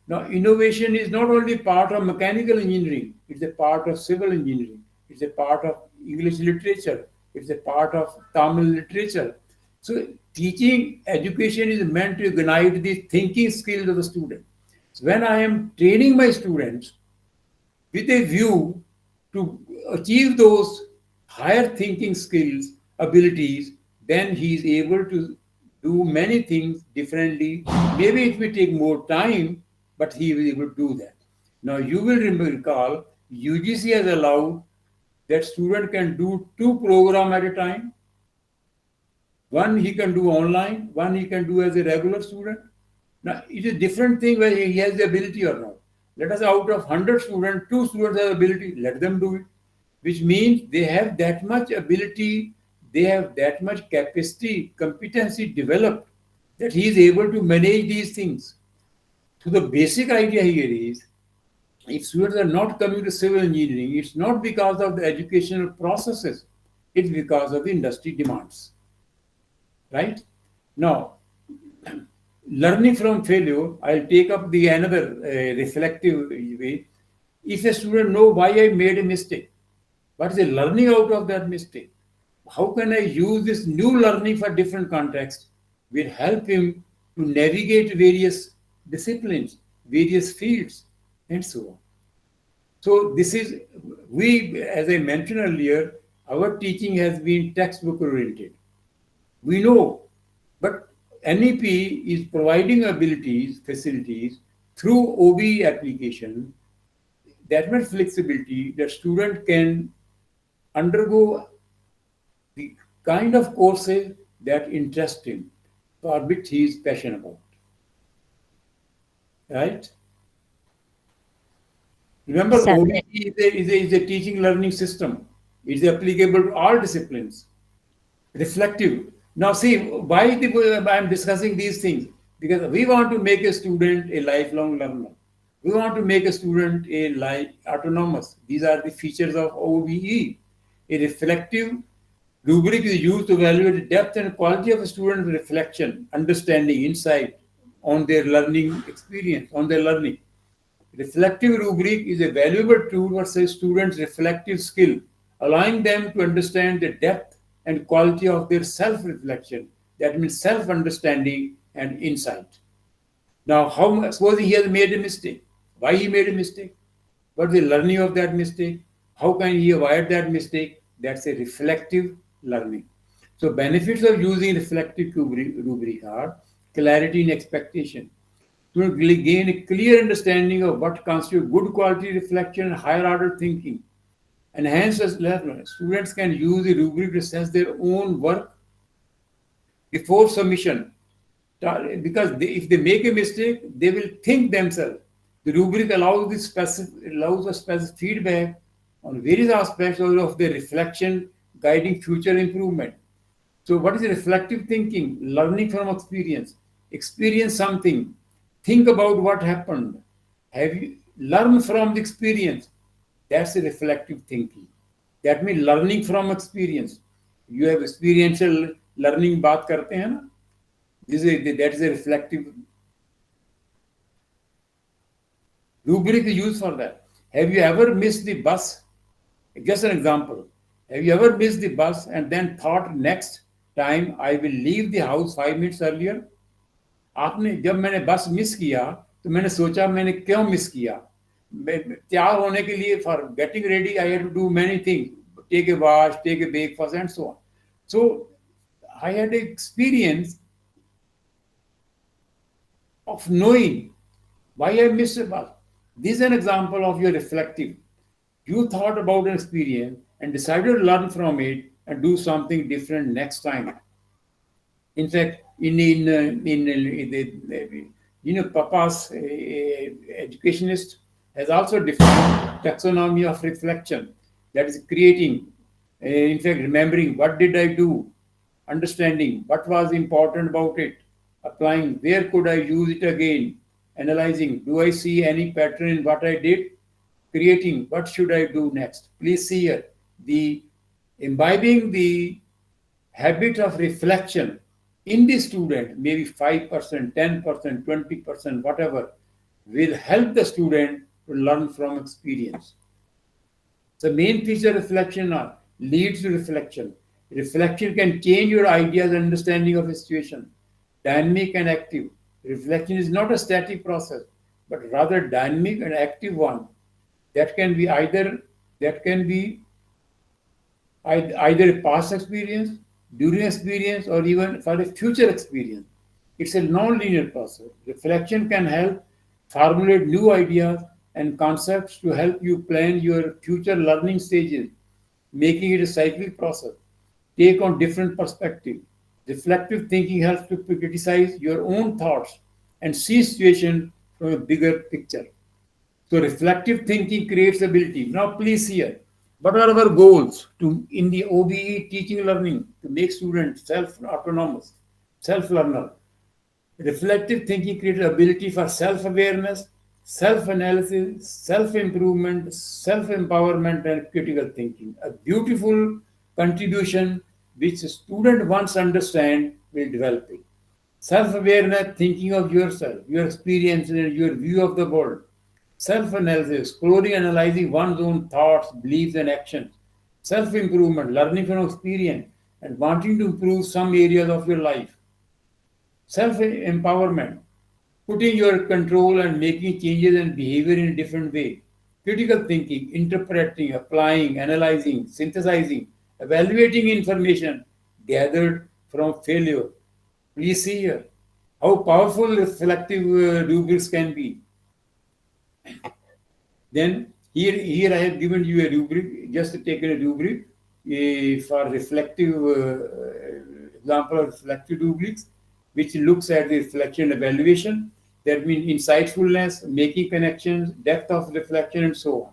Speaker 1: Now, innovation is not only part of mechanical engineering, it's a part of civil engineering, it's a part of English literature, it's a part of Tamil literature. So, teaching education is meant to ignite the thinking skills of the student. So when I am training my students with a view to achieve those higher thinking skills, abilities, then he is able to do many things differently. Maybe it will take more time, but he will be able to do that. Now you will recall UGC has allowed that student can do 2 programs at a time. One he can do online, one he can do as a regular student. Now, it is a different thing whether he has the ability or not. Let us out of 100 students, 2 students have ability, let them do it. Which means they have that much ability, they have that much capacity, competency developed that he is able to manage these things. So the basic idea here is, if students are not coming to civil engineering, it's not because of the educational processes, it's because of the industry demands. Right? Now, learning from failure, I'll take up the another reflective way. If a student know why I made a mistake, what is the learning out of that mistake? How can I use this new learning for different contexts? Will help him to navigate various disciplines, various fields, and so on. So this is, as I mentioned earlier, our teaching has been textbook oriented. We know, but NEP is providing abilities, facilities through OB application, that much flexibility that student can undergo the kind of courses that interest him, for which he is passionate about. Right? Remember,
Speaker 4: Certainly.
Speaker 1: OBE is a teaching learning system. It is applicable to all disciplines. Reflective. Now, see, why I'm discussing these things? Because we want to make a student a lifelong learner. We want to make a student autonomous. These are the features of OBE. A reflective rubric is used to evaluate the depth and quality of a student's reflection, understanding, insight on their learning experience, on their learning. Reflective rubric is a valuable tool for a student's reflective skill, allowing them to understand the depth and quality of their self-reflection. That means self-understanding and insight. Now, suppose he has made a mistake. Why he made a mistake? What is the learning of that mistake? How can he avoid that mistake? That's a reflective learning. So benefits of using reflective rubric are clarity in expectation. To gain a clear understanding of what constitutes good quality reflection and higher order thinking. Enhance as learner. Students can use the rubric to assess their own work before submission. Because if they make a mistake, they will think themselves. The rubric allows a specific feedback on various aspects of their reflection, guiding future improvement. So, what is reflective thinking? Learning from experience. Experience something. Think about what happened. Have you learned from the experience? That's a reflective thinking. That means learning from experience. You have experiential learning बात करते हैं ना? That is a reflective rubric is used for that. Have you ever missed the bus? Just an example. Have you ever missed the bus and then thought next time I will leave the house 5 minutes earlier? आपने जब मैंने बस miss किया तो मैंने सोचा मैंने क्यों मिस किया तैयार होने के लिए for getting ready I had to do many things take a wash take a breakfast and so on so I had experience of knowing why I missed a bus. This is an example of your reflective. You thought about an experience and decided to learn from it and do something different next time. In fact, Papa's educationist has also defined taxonomy of reflection. That is creating, in fact, remembering what did I do, understanding what was important about it, applying where could I use it again, analyzing do I see any pattern in what I did, creating what should I do next. Please see here the imbibing the habit of reflection in the student, maybe 5%, 10%, 20%, whatever, will help the student to learn from experience. The main feature of reflection leads to reflection. Reflection can change your ideas and understanding of a situation. Dynamic and active. Reflection is not a static process, but rather dynamic and active one. That can be either a past experience, during experience, or even for a future experience. It's a non-linear process. Reflection can help formulate new ideas and concepts to help you plan your future learning stages, making it a cyclic process. Take on different perspectives. Reflective thinking helps to criticize your own thoughts and see situations from a bigger picture. So reflective thinking creates ability. Now please here, what are our goals to in the OBE teaching learning to make students self-autonomous, self-learner? Reflective thinking creates ability for self-awareness, self-analysis, self-improvement, self-empowerment, and critical thinking. A beautiful contribution which a student once understand will develop it. Self-awareness, thinking of yourself, your experience, and your view of the world. Self-analysis, exploring, analyzing one's own thoughts, beliefs, and actions. Self-improvement, learning from experience and wanting to improve some areas of your life. Self-empowerment, putting your control and making changes and behavior in a different way. Critical thinking, interpreting, applying, analyzing, synthesizing, evaluating information gathered from failure. Please see here how powerful reflective rubrics can be. Then here I have given you a rubric, just taken a rubric for reflective example of reflective rubrics, which looks at the reflection evaluation. That means insightfulness, making connections, depth of reflection, and so on.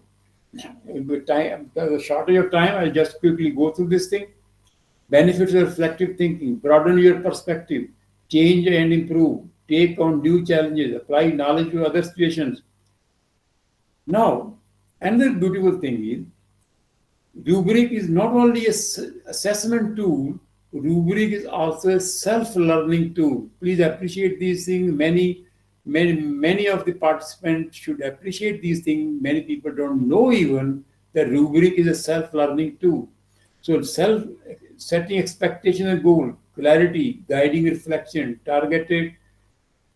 Speaker 1: With time, the shortage of time, I'll just quickly go through this thing. Benefits of reflective thinking: broaden your perspective, change and improve, take on new challenges, apply knowledge to other situations. Now, another beautiful thing is, rubric is not only a assessment tool, rubric is also a self-learning tool. Please appreciate these things. Many of the participants should appreciate these things. Many people don't know even that rubric is a self-learning tool. So setting expectation and goal, clarity, guiding reflection, targeted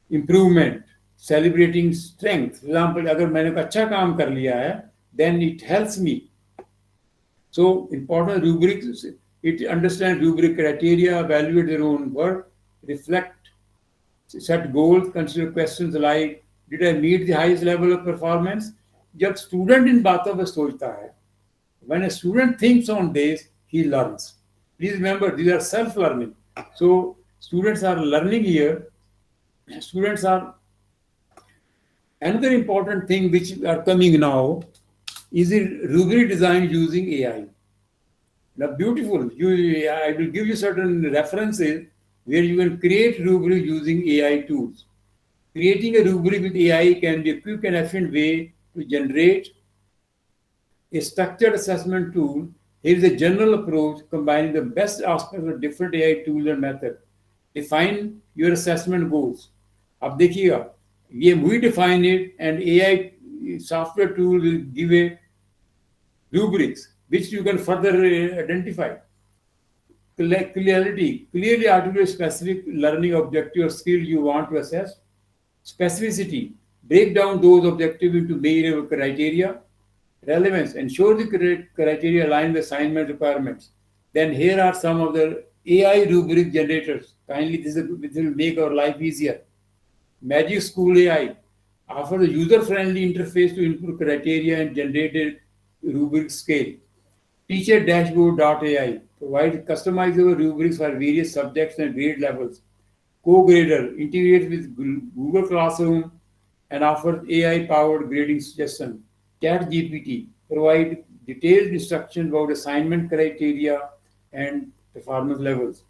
Speaker 1: improvement, celebrating strength. For example, अगर मैंने अच्छा काम कर लिया है, then it helps me. So important rubrics, it understands rubric criteria, evaluate their own work, reflect, set goals, consider questions like, did I meet the highest level of performance? जब student इन बातों पर सोचता है, when a student thinks on this, he learns. Please remember, these are self-learning. So students are learning here. Students are another important thing which are coming now is the rubric design using AI. Now, beautiful. I will give you certain references where you can create rubric using AI tools. Creating a rubric with AI can be a quick and efficient way to generate a structured assessment tool. Here is a general approach combining the best aspects of different AI tools and methods. Define your assessment goals. अब देखिएगा, we define it, and AI software tool will give a rubrics which you can further identify. Clearly articulate specific learning objective or skill you want to assess. Specificity, break down those objectives into measurable criteria. Relevance, ensure the criteria align with assignment requirements. Then here are some of the AI rubric generators. Kindly, this will make our life easier. Magic School AI offers a user-friendly interface to input criteria and generate a rubric scale. Teacher Dashboard.ai provides customizable rubrics for various subjects and grade levels. Co-Grader integrates with Google Classroom and offers AI-powered grading suggestion. ChatGPT provides detailed instructions about assignment criteria and performance levels.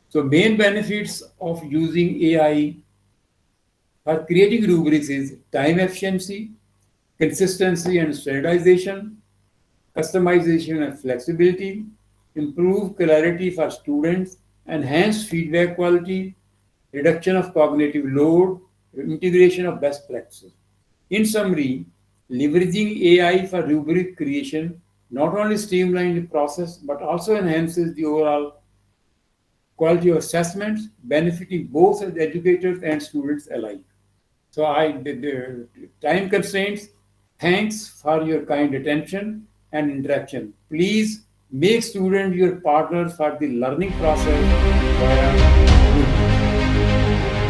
Speaker 1: So main benefits of using AI for creating rubrics is time efficiency, consistency and standardization, customization and flexibility, improve clarity for students, enhance feedback quality, reduction of cognitive load, integration of best practices. In summary, leveraging AI for rubric creation not only streamlines the process but also enhances the overall quality of assessments, benefiting both educators and students alike. So the time constraints. Thanks for your kind attention and interaction. Please make students your partners for the learning process via Rubrics.